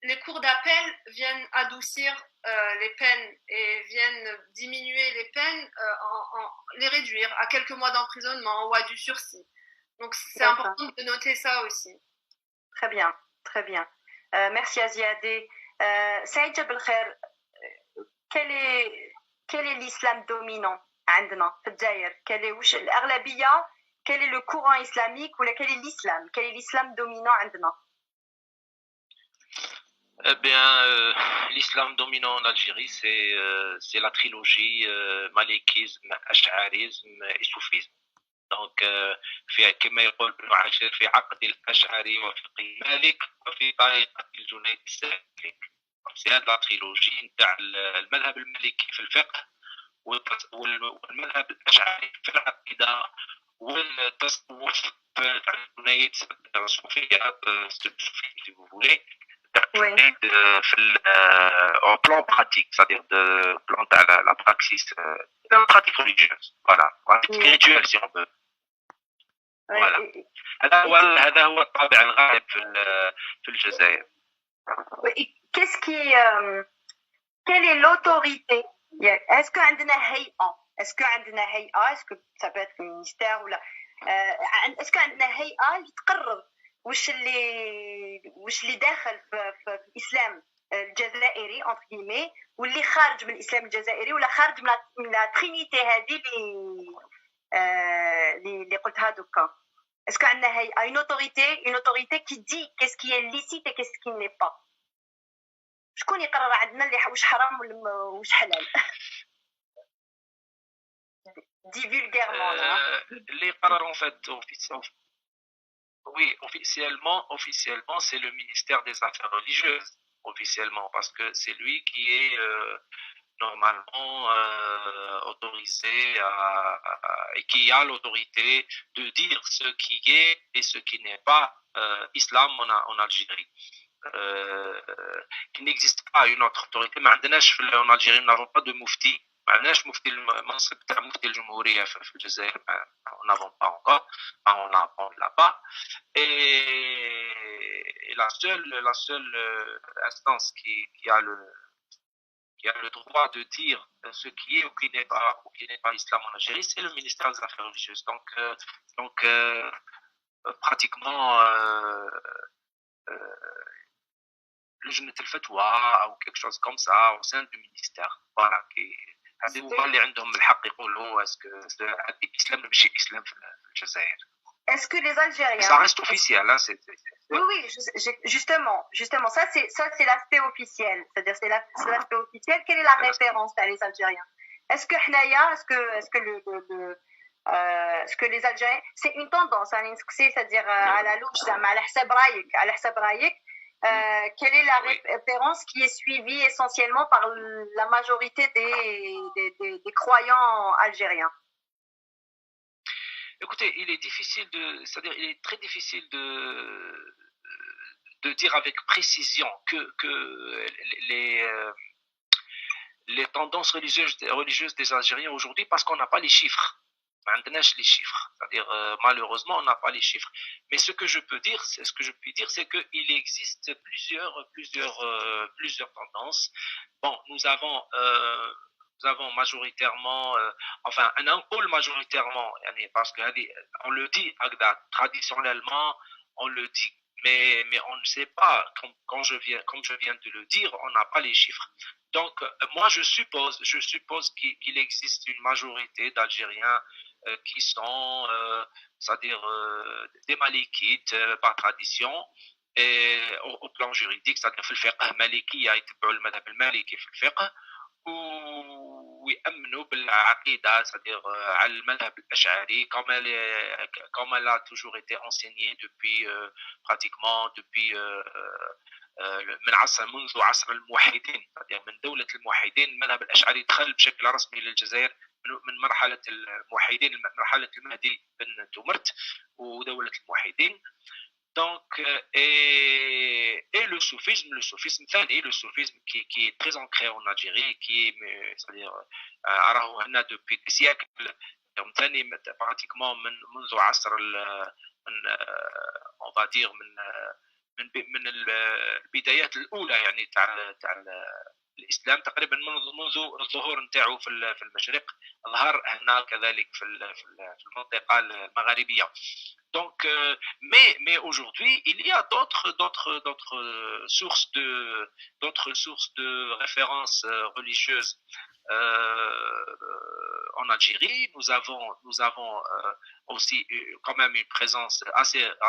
les cours d'appel viennent adoucir les peines et viennent diminuer les peines, les réduire à quelques mois d'emprisonnement ou à du sursis. Donc c'est important de noter ça aussi. Très bien, très bien. Merci Aziadeh. Saïd Jabel Khair, quel est l'islam dominant عندنا في الجزائر؟ واش الأغلبية؟ quel est le courant islamique ou quel est l'islam? Quel est l'islam dominant عندنا? Eh bien, l'islam dominant en Algérie, c'est la trilogie malékisme, ash'arisme et soufisme. Donc, كما يقول ابن عاشر في عقد الأشعري وفقه مالك وفي طريقة الجنيد السالك. C'est la trilogie نتاع المذهب المالكي في الفقه والمذهب الأشعري في العقيدة والتصوف تاع الجنيد الصوفية si vous voulez. Oui. En plan pratique, c'est-à-dire de plan de la pratique religieuse, voilà, pratique spirituelle si on veut. Voilà. هذا هو الطابع الغالب في الجزائر. Quelle est l'autorité? Est-ce que عندنا هيئة؟ Est-ce que ça peut être le ministère ou est-ce que عندنا هيئة اللي تقرر واش اللي داخل في الاسلام الجزائري انت كيمي واللي خارج من الاسلام الجزائري ولا خارج من لا ترينيتي هذه اللي قلتها دوكا؟ اسكو عندنا هي une autorité qui dit qu'est-ce qui est licite et qu'est-ce qui n'est pas? شكون يقرر عندنا اللي واش حرام واش حلال divulgairement là. Les parents en fait oui officiellement c'est le ministère des Affaires religieuses officiellement parce que c'est lui qui est normalement autorisé et qui a l'autorité de dire ce qui est et ce qui n'est pas islam en Algérie. Il n'existe pas une autre autorité. En Algérie, nous n'avons pas de mufti. ما عندناش مفتي المنصب تاع مفتي الجمهورية في الجزائر on n'avons pas encore on l'a pas et la seule instance qui a le droit de dire ce qui est ou qui n'est pas islam en Algérie, c'est le ministère des Affaires religieuses. Donc pratiquement le Jannat al-Fatwa ou quelque chose comme ça au sein du ministère. Voilà qui هذه هما اللي عندهم الحق يقولوا اسكو هذا الاسلام ماشي اسلام في الجزائر. Est-ce que les Algériens ça reste officiel hein, c'est Oui, justement ça c'est l'aspect officiel, c'est-à-dire c'est l'aspect officiel. Quelle est la référence à les Algériens? Est-ce que Hnaya, est-ce que les Algériens, c'est une tendance c'est-à-dire à la louche على حساب رايك quelle est la référence qui est suivie essentiellement par la majorité des croyants algériens? Écoutez, il est très difficile de dire avec précision que les tendances religieuses des Algériens aujourd'hui parce qu'on n'a pas les chiffres. Les chiffres, c'est-à-dire malheureusement on n'a pas les chiffres. Mais ce que je peux dire, c'est qu'il existe plusieurs tendances. Bon, nous avons majoritairement, enfin un pôle majoritairement, parce que on le dit, traditionnellement on le dit, mais on ne sait pas, comme je viens de le dire, on n'a pas les chiffres. Donc moi je suppose qu'il existe une majorité d'Algériens qui sont, c'est-à-dire des malikites par tradition et au plan juridique, c'est-à-dire في الفقه مالكية يتبعوا المذهب المالكي في الفقه ويأمنوا بالعقيدة c'est-à-dire على المذهب الأشعري comme elle a toujours été enseignée depuis pratiquement depuis منذ عصر الموحدين من دولة الموحدين المذهب الأشعري دخل بشكل رسمي للجزائر من مرحلة الموحدين مرحلة المهدي بن تومرت ودولة الموحدين. Donc, et le soufisme ثاني, le soufisme qui est très ancré en Algérie, qui est, c'est-à-dire, depuis des siècles, ثاني pratiquement منذ عصر on va dire من البدايات الأولى يعني تاع الإسلام تقريبا منذ الظهور نتاعو في المشرق ظهر هنا كذلك في المنطقة المغاربية. Donc, mais aujourd'hui, il y a d'autres sources de références religieuses en Algérie. Nous avons aussi quand même une présence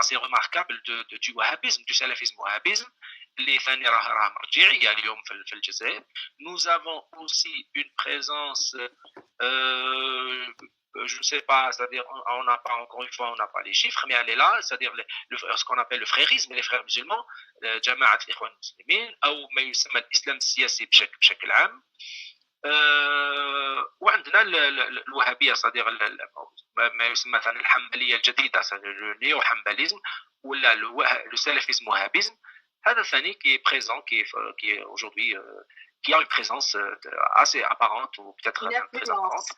assez remarquable du wahhabisme, du salafisme wahhabisme. اللي ثاني راه مرجعية اليوم في الجزائر. Nous avons aussi une présence je ne sais pas, c'est-à-dire on n'a pas, encore une fois, on n'a pas les chiffres, mais elle est là, c'est-à-dire ce qu'on appelle le frérisme, les frères musulmans, جماعة الإخوان المسلمين أو ما يسمى الإسلام السياسي بشكل عام. وعندنا الوهابية c'est-à-dire ما يسمى مثلا الحنبلية الجديدة c'est-à-dire النيو حنبليزم ولا le salafisme wahhabisme. هذا الثاني qui est présent, qui est aujourd'hui qui a une présence assez apparente ou peut-être même très apparente.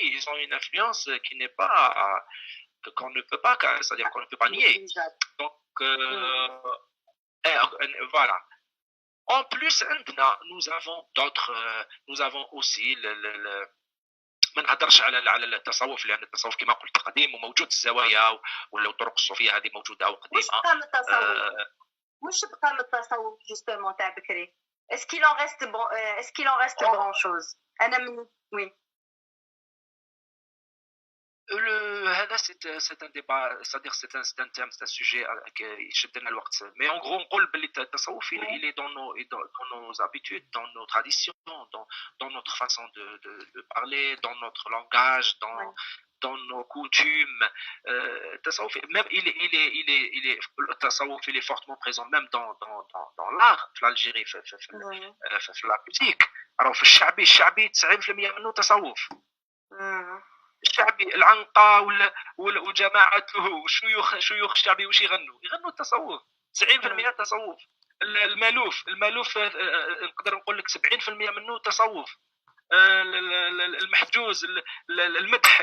Ils ont une influence qui n'est pas qu'on ne peut pas, c'est-à-dire qu'on ne peut pas nier. Donc voilà. En plus, nous avons aussi ما نهضرش على التصوف لان التصوف كما قلت قديم وموجود الزوايا ولا الطرق الصوفيه هذه موجوده وقديمه. واش بقى من التصوف justement تاع بكري؟ Est-ce qu'il en reste grand chose? Oui. هذا c'est un débat, c'est-à-dire c'est un thème, c'est un sujet يشدنا الوقت. Mais en gros نقول باللي التصوف il est dans nos habitudes, dans nos traditions, dans notre façon de parler, dans notre langage, dans nos coutumes. التصوف même le tasawuf il est fortement présent même dans l'art في الجيري في la musique. Alors في الشعبي 90% منه تصوف. الشعبي العنقة وجماعته شيوخ الشعبي وش يغنوا التصوف 90% تصوف. المالوف نقدر نقول لك 70% منه تصوف. المحجوز المدح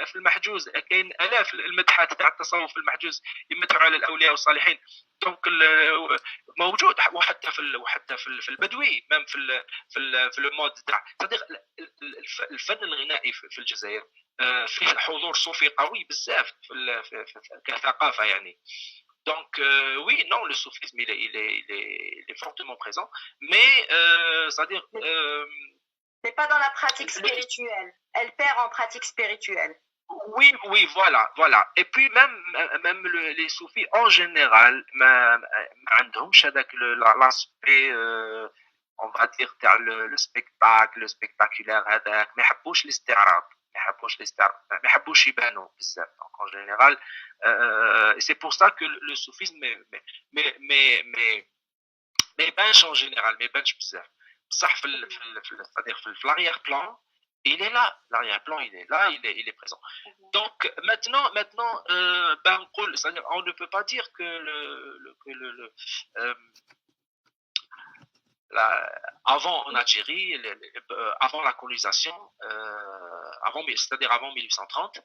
في المحجوز كاين الاف المدحات تاع التصوف في المحجوز يمدحوا على الاولياء والصالحين. دونك موجود وحتى في البدوي مام في المود تاع الفن الغنائي في الجزائر فيه حضور صوفي قوي بزاف كثقافه يعني. Donc, oui, non, le soufisme, il est fortement présent, mais, c'est-à-dire... mais pas dans la pratique spirituelle. Elle perd en pratique spirituelle. Oui, voilà. Et puis, même les soufis, en général, عندهمش هذاك l'aspect, on va dire, le spectacle, le spectaculaire هذاك ما يحبوش الاستعراض. ما يحبوش يبانوا بزاف. Donc en général c'est pour ça que le soufisme ما يبانش en général ما يبانش بزاف. بصح c'est-à-dire في l'arrière-plan il est là, l'arrière-plan il est là, il est présent. Donc maintenant c'est-à-dire on ne peut pas dire que avant en Algérie, avant la colonisation, c'est-à-dire avant 1830,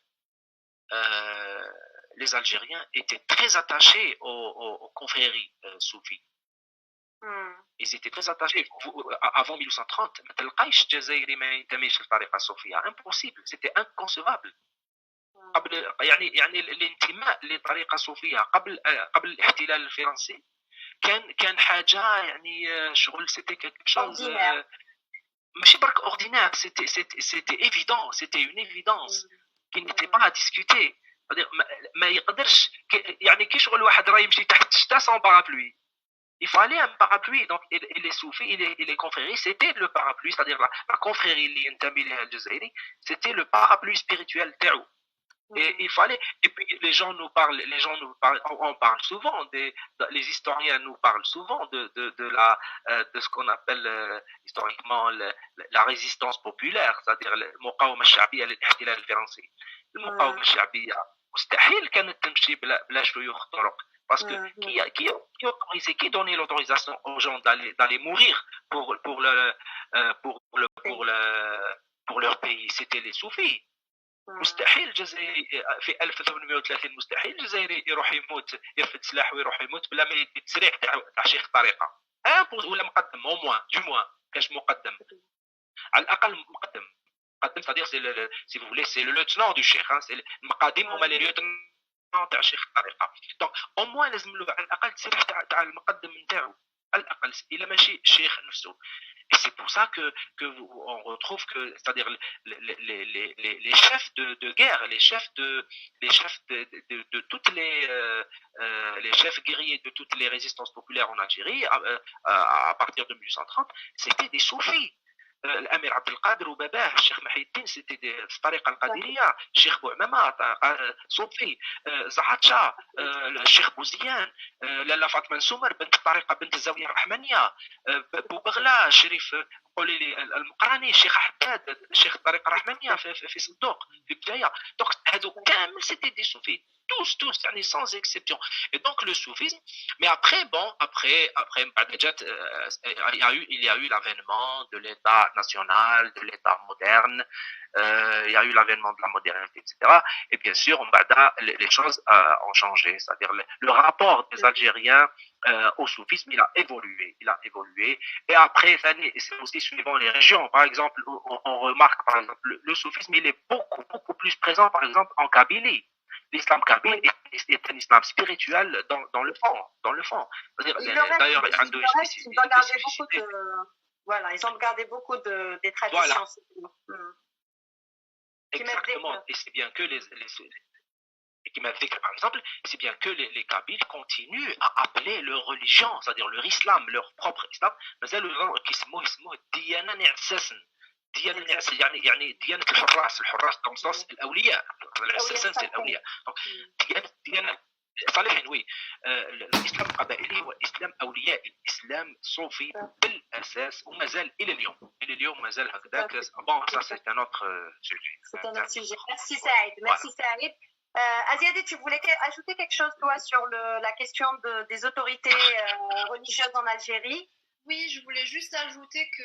les Algériens étaient très attachés aux confréries soufis. Ils étaient très attachés. Avant 1830, impossible, c'était inconcevable. يعني الانتماء للطريقة الصوفية قبل الاحتلال الفرنسي كان حاجة يعني شغل c'était quelque chose ماشي برك ordinaire, c'était évident, c'était une évidence qui n'était pas à discuter. C'est-à-dire ما يقدرش يعني كي شغل واحد راه يمشي تحت الشتا sans parapluie. Il fallait un parapluie. Donc les soufis et les confréries c'était le parapluie, c'est-à-dire la confrérie اللي ينتمي لها الجزائري c'était le parapluie spirituel تاعو. Et il fallait, et puis les gens nous parlent, on parle souvent, les historiens nous parlent souvent de ce qu'on appelle historiquement la résistance populaire, c'est-à-dire المقاومة الشعبية للاحتلال الفرنسي. المقاومة الشعبية مستحيل كانت تمشي بلا شيوخ طرق. Parce que qui donnait l'autorisation aux gens d'aller mourir pour leur pays, c'était les soufis. مستحيل الجزائري في 1830 مستحيل الجزائري يروح يموت يرفد سلاح ويروح يموت بلا ما يتسريع تاع شيخ طريقه ولا مقدم او موان دو موان كاش مقدم على الاقل مقدم c'est-à-dire si vous voulez c'est le lieutenant du cheikh c'est المقادم هما لي lieutenant تاع شيخ الطريقه. دونك او موان لازم له على الاقل تسريع تاع المقدم نتاعو على الاقل الا ماشي الشيخ نفسه. Et c'est pour ça que on retrouve que, c'est-à-dire les chefs de guerre, les chefs de toutes les chefs guerriers de toutes les résistances populaires en Algérie à partir de 1830, c'était des soufis. الامير عبد القادر وباباه الشيخ محي الدين سيتي في الطريقه القادريه. الشيخ بوعمامه صوفي. زعاتشا الشيخ بوزيان. لاله فاطمه نسومر بنت الطريقه بنت الزاويه الرحمانيه. بوبغلا الشريف قولي لي المقراني الشيخ حداد الشيخ الطريقه الرحمانيه في صندوق في بدايه. دونك هادو كامل سيتي دي صوفي tous يعني sans exception. Et donc le soufisme, mais après il y a eu l'avènement de l'État national, de l'État moderne, il y a eu l'avènement de la modernité, etc. Et bien sûr, les choses ont changé, c'est-à-dire le rapport des Algériens au soufisme, il a évolué. Et après, c'est aussi suivant les régions. Par exemple, on remarque, par exemple, le soufisme, il est beaucoup plus présent, par exemple, en Kabylie. L'islam kabyle est un islam spirituel dans le fond. D'ailleurs, ils ont gardé beaucoup des traditions. Voilà. Exactement. Et c'est bien que et qui m'a fait que, par exemple, c'est bien que les Kabyles continuent à appeler leur religion, c'est-à-dire leur islam, leur propre islam, مازالوا اسمه ديانة نعساسا ديانة نعساسا يعني ديانة الحراس dans le sens الأولياء العساسا c'est الأولياء donc ديانة صالحين وي الإسلام القبائلي هو إسلام أولياء الإسلام صوفي بالأساس وما زال إلى اليوم ما زال هكذاك bon ça c'est un autre sujet. C'est un autre sujet. Merci Saïd. Merci Saïd. Aziadé, tu voulais ajouter quelque chose, toi, sur la question des autorités religieuses en Algérie? Oui, je voulais juste ajouter que,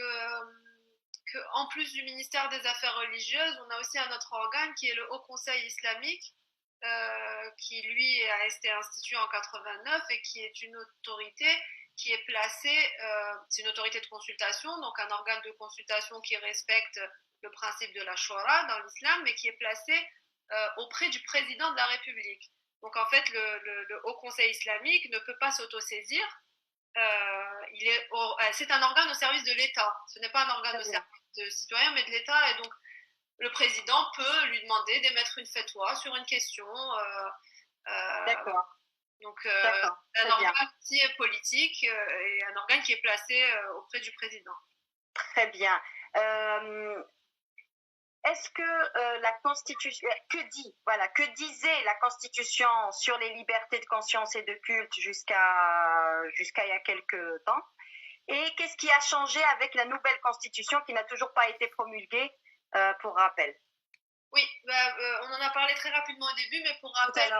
en plus du ministère des Affaires religieuses, on a aussi un autre organe qui est le Haut Conseil islamique, qui lui a été institué en 89 et qui est une autorité qui est placée, c'est une autorité de consultation, donc un organe de consultation qui respecte le principe de la Shura dans l'islam, mais qui est placé auprès du président de la République. Donc en fait, le Haut Conseil islamique ne peut pas s'autosaisir. C'est un organe au service de l'État. Ce n'est pas un organe au service de citoyens, mais de l'État. Et donc, le président peut lui demander d'émettre une fatwa sur une question. D'accord. Donc, un organe qui est politique et un organe qui est placé auprès du président. Très bien. Est-ce que la Constitution, que disait la Constitution sur les libertés de conscience et de culte jusqu'à il y a quelques temps? Et qu'est-ce qui a changé avec la nouvelle Constitution qui n'a toujours pas été promulguée, pour rappel? Oui, on en a parlé très rapidement au début, mais pour rappel,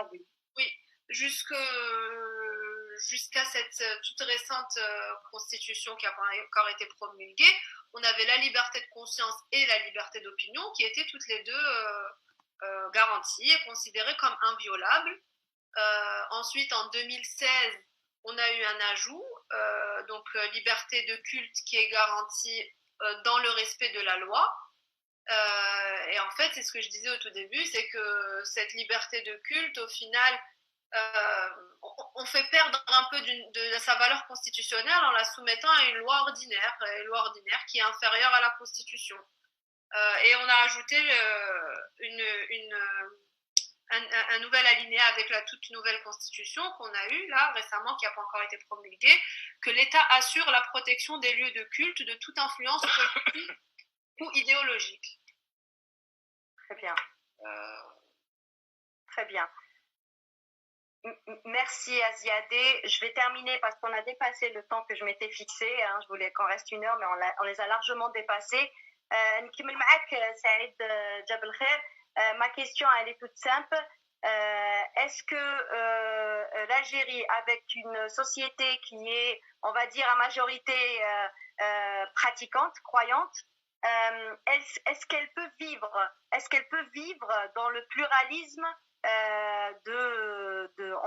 oui, jusqu'à cette toute récente Constitution qui n'a pas encore été promulguée, on avait la liberté de conscience et la liberté d'opinion qui étaient toutes les deux garanties et considérées comme inviolables. Ensuite, en 2016, on a eu un ajout, donc liberté de culte qui est garantie dans le respect de la loi. Et en fait, c'est ce que je disais au tout début, c'est que cette liberté de culte, au final, on fait perdre un peu de sa valeur constitutionnelle en la soumettant à une loi ordinaire qui est inférieure à la Constitution. Et on a ajouté un nouvel alinéa avec la toute nouvelle Constitution qu'on a eue là récemment, qui n'a pas encore été promulguée, que l'État assure la protection des lieux de culte de toute influence politique ou idéologique. Très bien. Très bien. Merci Aziadé. Je vais terminer parce qu'on a dépassé le temps que je m'étais fixé. Je voulais qu'on reste 1 heure, mais on les a largement dépassés. نكمل معك سعيد جاب الخير. Ma question, elle est toute simple. Est-ce que l'Algérie, avec une société qui est, on va dire, à majorité pratiquante, croyante, est-ce qu'elle peut vivre dans le pluralisme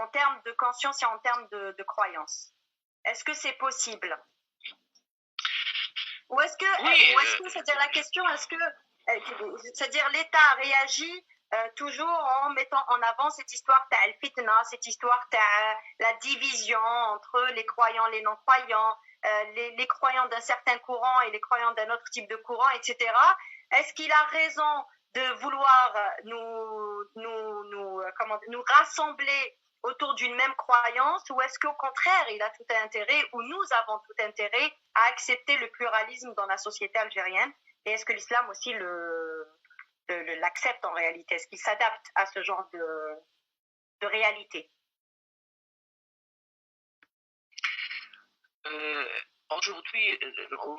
en termes de conscience et en termes de croyance? Est-ce que c'est possible? Ou est-ce que c'est-à-dire la question, c'est-à-dire l'État réagit toujours en mettant en avant cette histoire ta'al fitna, cette histoire la division entre les croyants, les non-croyants, les croyants d'un certain courant et les croyants d'un autre type de courant, etc. Est-ce qu'il a raison de vouloir nous rassembler autour d'une même croyance, ou est-ce qu'au contraire, il a tout intérêt, ou nous avons tout intérêt à accepter le pluralisme dans la société algérienne? Et est-ce que l'islam aussi l'accepte en réalité? Est-ce qu'il s'adapte à ce genre de réalité? Aujourd'hui,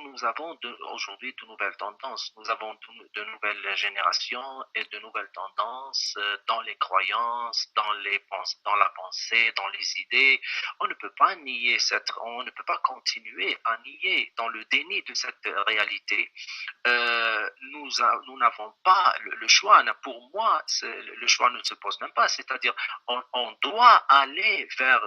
nous avons de nouvelles tendances. Nous avons de nouvelles générations et de nouvelles tendances dans les croyances, dans la pensée, dans les idées. On ne peut pas on ne peut pas continuer à nier dans le déni de cette réalité. Nous n'avons pas le choix. Pour moi, le choix ne se pose même pas. C'est-à-dire, on doit aller vers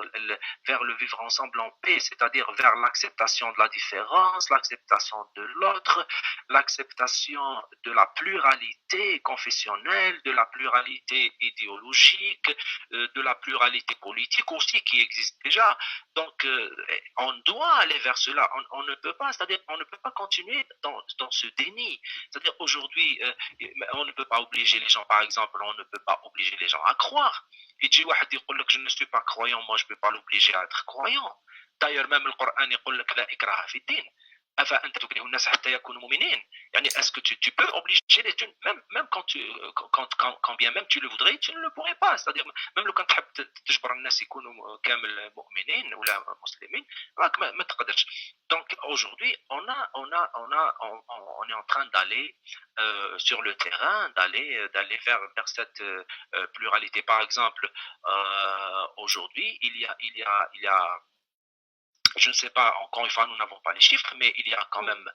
le vivre ensemble en paix, c'est-à-dire vers l'acceptation l'acceptation de la différence, l'acceptation de l'autre, l'acceptation de la pluralité confessionnelle, de la pluralité idéologique, de la pluralité politique aussi qui existe déjà. Donc, on doit aller vers cela. On ne peut pas, c'est-à-dire, on ne peut pas continuer dans ce déni. C'est-à-dire, aujourd'hui, on ne peut pas obliger les gens, par exemple, on ne peut pas obliger les gens à croire. يجي واحد يقول لك je ne suis pas croyant, moi je peux pas l'obliger à être croyant. D'ailleurs même le Coran يقول لك لا إكراه في الدين. أفأنت تكره الناس حتى يكونوا مؤمنين. يعني est-ce que tu peux obliger les gens, même quand bien même tu le voudrais, tu ne le pourrais pas. C'est-à-dire même لو كان تحب تجبر الناس يكونوا كامل مؤمنين ولا مسلمين ما تقدرش. Donc aujourd'hui on est en train d'aller sur le terrain, d'aller vers cette pluralité. Par exemple, aujourd'hui il y a je ne sais pas, encore une fois, nous n'avons pas les chiffres, mais il y a quand même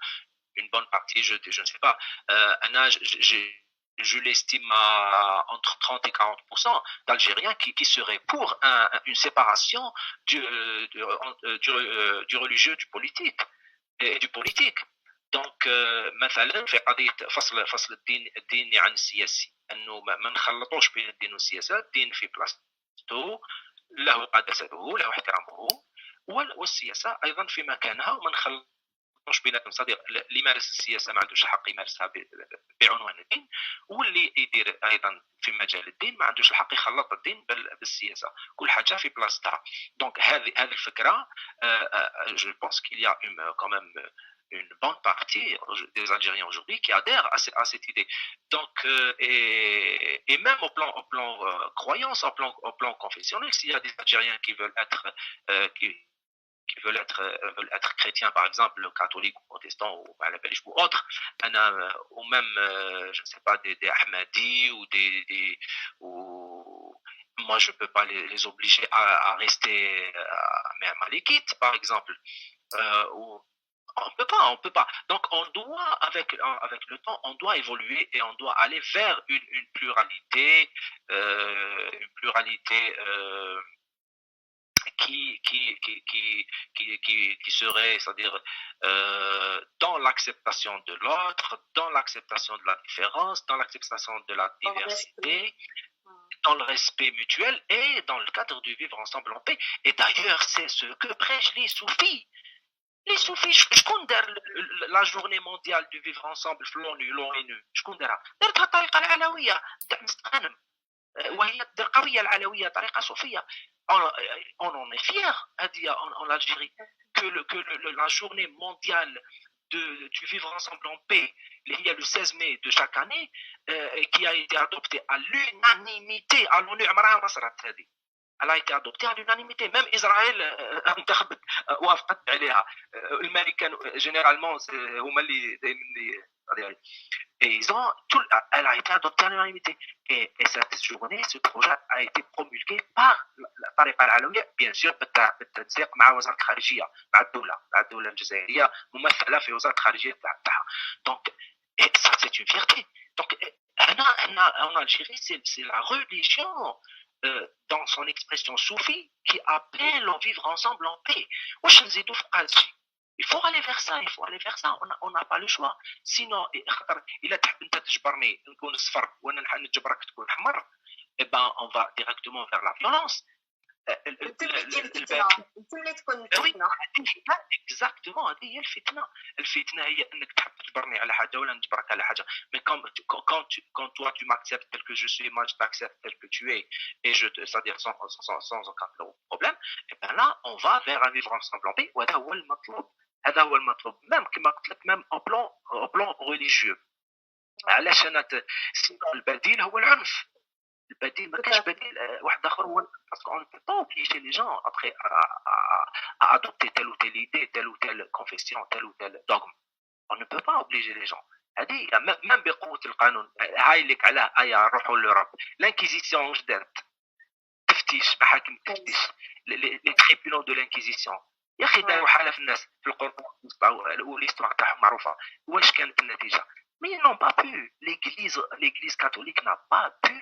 une bonne partie, je ne sais pas, un âge, je l'estime à entre 30 et 40% d'Algériens qui seraient pour une séparation du religieux du politique et du politique. Donc مثلا في قضيه فصل الدين عن السياسي، انه ما نخلطوش بين الدين والسياسه. الدين في بلاصتو، له قدسته، له احترامه، والسياسه ايضا في مكانها، وما نخلطوش بيناتهم. صديق اللي يمارس السياسه ما عندوش الحق يمارسها بعنوان الدين، واللي يدير ايضا في مجال الدين ما عندوش الحق يخلط الدين بالسياسه. كل حاجه في بلاصتها. دونك هذه الفكره جو بونس كيل يا quand même une bonne partie des Algériens aujourd'hui qui adhèrent à cette idée. Donc, et même au plan croyance, au plan confessionnel, s'il y a des Algériens qui veulent être qui veulent être chrétiens, par exemple, catholiques ou protestants ou à la belge ou autres, ou même, je ne sais pas, des Ahmadis ou moi je ne peux pas les obliger à rester malékites, par exemple, ou on peut pas. Donc on doit, avec le temps, on doit évoluer et on doit aller vers une pluralité, qui serait, c'est-à-dire dans l'acceptation de l'autre, dans l'acceptation de la différence, dans l'acceptation de la diversité, dans le respect mutuel et dans le cadre du vivre ensemble en paix. Et d'ailleurs, c'est ce que prêchent les soufis. Les soufis, شكون دار la journée mondiale du vivre ensemble في l'ONU؟ شكون دارها؟ دارتها الطريقة العلوية تاع مستغانم، وهي القضية العلوية طريقة صوفية. On en est fier en Algérie que la journée mondiale du vivre ensemble en paix, il y a le 16 mai de chaque année, qui a été adoptée à l'unanimité à l'ONU. Elle a été adoptée à l'unanimité. Même Israël وافقت عليها. الأمريكان généralement هما اللي et elle a été adoptée à l'unanimité. Et cette journée, ce projet a été promulgué par الطريقة العلوية، bien sûr بالتنسيق مع وزارة الخارجية، مع الدولة الجزائرية ممثلة في وزارة الخارجية تاعها. Donc ça c'est une fierté. Donc en Algérie, c'est la religion dans son expression soufie qui appelle à vivre ensemble en paix. Il faut aller vers ça, on n'a pas le choix. Sinon, إلا تحب أنت تجبرني نكون صفر وأنا نجبرك تكون حمر، eh ben on va directement vers la violence. Exactement، هذه هي الفتنة. الفتنة هي أنك تحب تجبرني على حاجة ولا نجبرك على حاجة. Mais quand toi tu m'acceptes tel que je suis, moi je t'accepte tel que tu es, et c'est-à-dire sans aucun problème, et ben là on va vers un vivre ensemble en paix. وهذا هو المطلوب. هذا هو المطلوب. Même كما قلت لك même au plan religieux. علاش أنا sinon البديل هو العنف. البديل ما كاش بديل واحد اخر هو parce qu'on ne peut pas obliger les gens après à adopter telle ou telle idée, telle ou telle confession, tel ou tel dogme. On ne peut pas obliger les gens. هذه même بقوة القانون. هاي لك على آية روحوا للرب. l'inquisition واش دارت؟ تفتيش، محاكم تفتيش، les tribunaux de l'inquisition. يا اخي داروا حالة في الناس في القرون والهيستوار تاعهم معروفة. واش كانت النتيجة؟ Mais ils n'ont pas pu. L'Église catholique n'a pas pu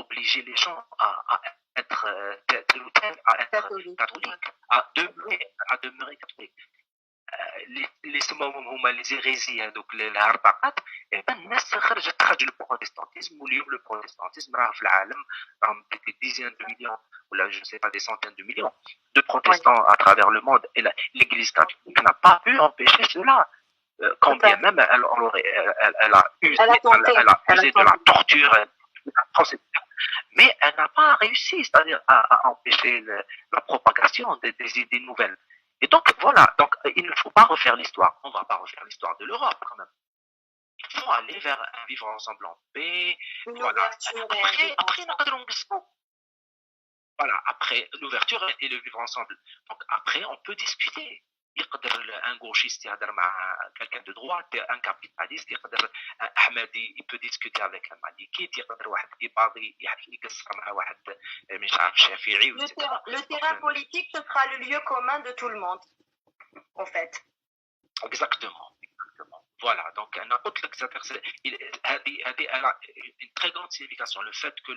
obliger les gens à être tel ou tel, à être catholique, à demeurer catholique. اللي سموهم هما لي زيريزي هذوك الهرطقات. الناس خرج البروتستانتيزم، واليوم البروتستانتيزم راه في العالم راهم دي ديزيان دو مليون ولا جو سي با دي سونتين دو مليون de protestants à travers le monde, et l'Église catholique n'a pas pu empêcher cela. Quand bien même elle a usé de la torture, mais elle n'a pas réussi, c'est-à-dire à empêcher la propagation des idées nouvelles. Et donc voilà, donc il ne faut pas refaire l'histoire. On ne va pas refaire l'histoire de l'Europe quand même. Il faut aller vers un vivre ensemble en paix. Voilà. Voilà, après l'ouverture et le vivre ensemble. Donc après, on peut discuter. Un gauchiste يهضر مع quelqu'un de droite, un capitaliste يقدر احمدي il peut discuter avec un malikite، يقدر واحد اباضي يقصر مع واحد مش عارف شافعي. Le terrain politique, ce sera le lieu commun de tout le monde, en fait. Exactement. Voilà, donc elle a une très grande signification. Le fait que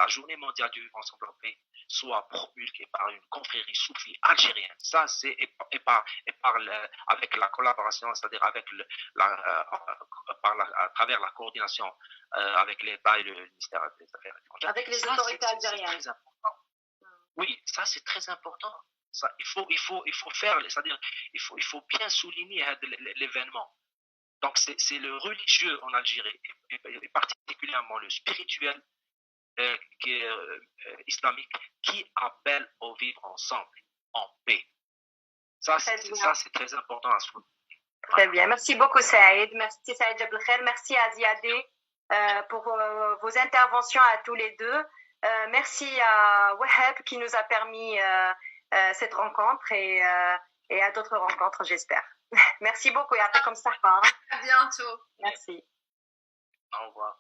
la journée mondiale du vivre ensemble en paix soit promulguée par une confrérie soufie algérienne, ça c'est avec la collaboration, c'est-à-dire avec à travers la coordination avec l'État et le ministère des Affaires étrangères. Avec les autorités algériennes. Oui, ça c'est très important. Ça, il faut faire, c'est-à-dire il faut bien souligner l'événement. Donc c'est le religieux en Algérie, et particulièrement le spirituel qui est islamique, qui appelle au vivre ensemble en paix. Ça c'est très important à souligner. Très bien, merci beaucoup Saïd, merci Saïd Jablkhair, merci à Ziadé pour vos interventions à tous les deux. Merci à Wahab qui nous a permis cette rencontre et à d'autres rencontres, j'espère. Merci beaucoup et à comme ça. À bientôt. Merci. Au revoir.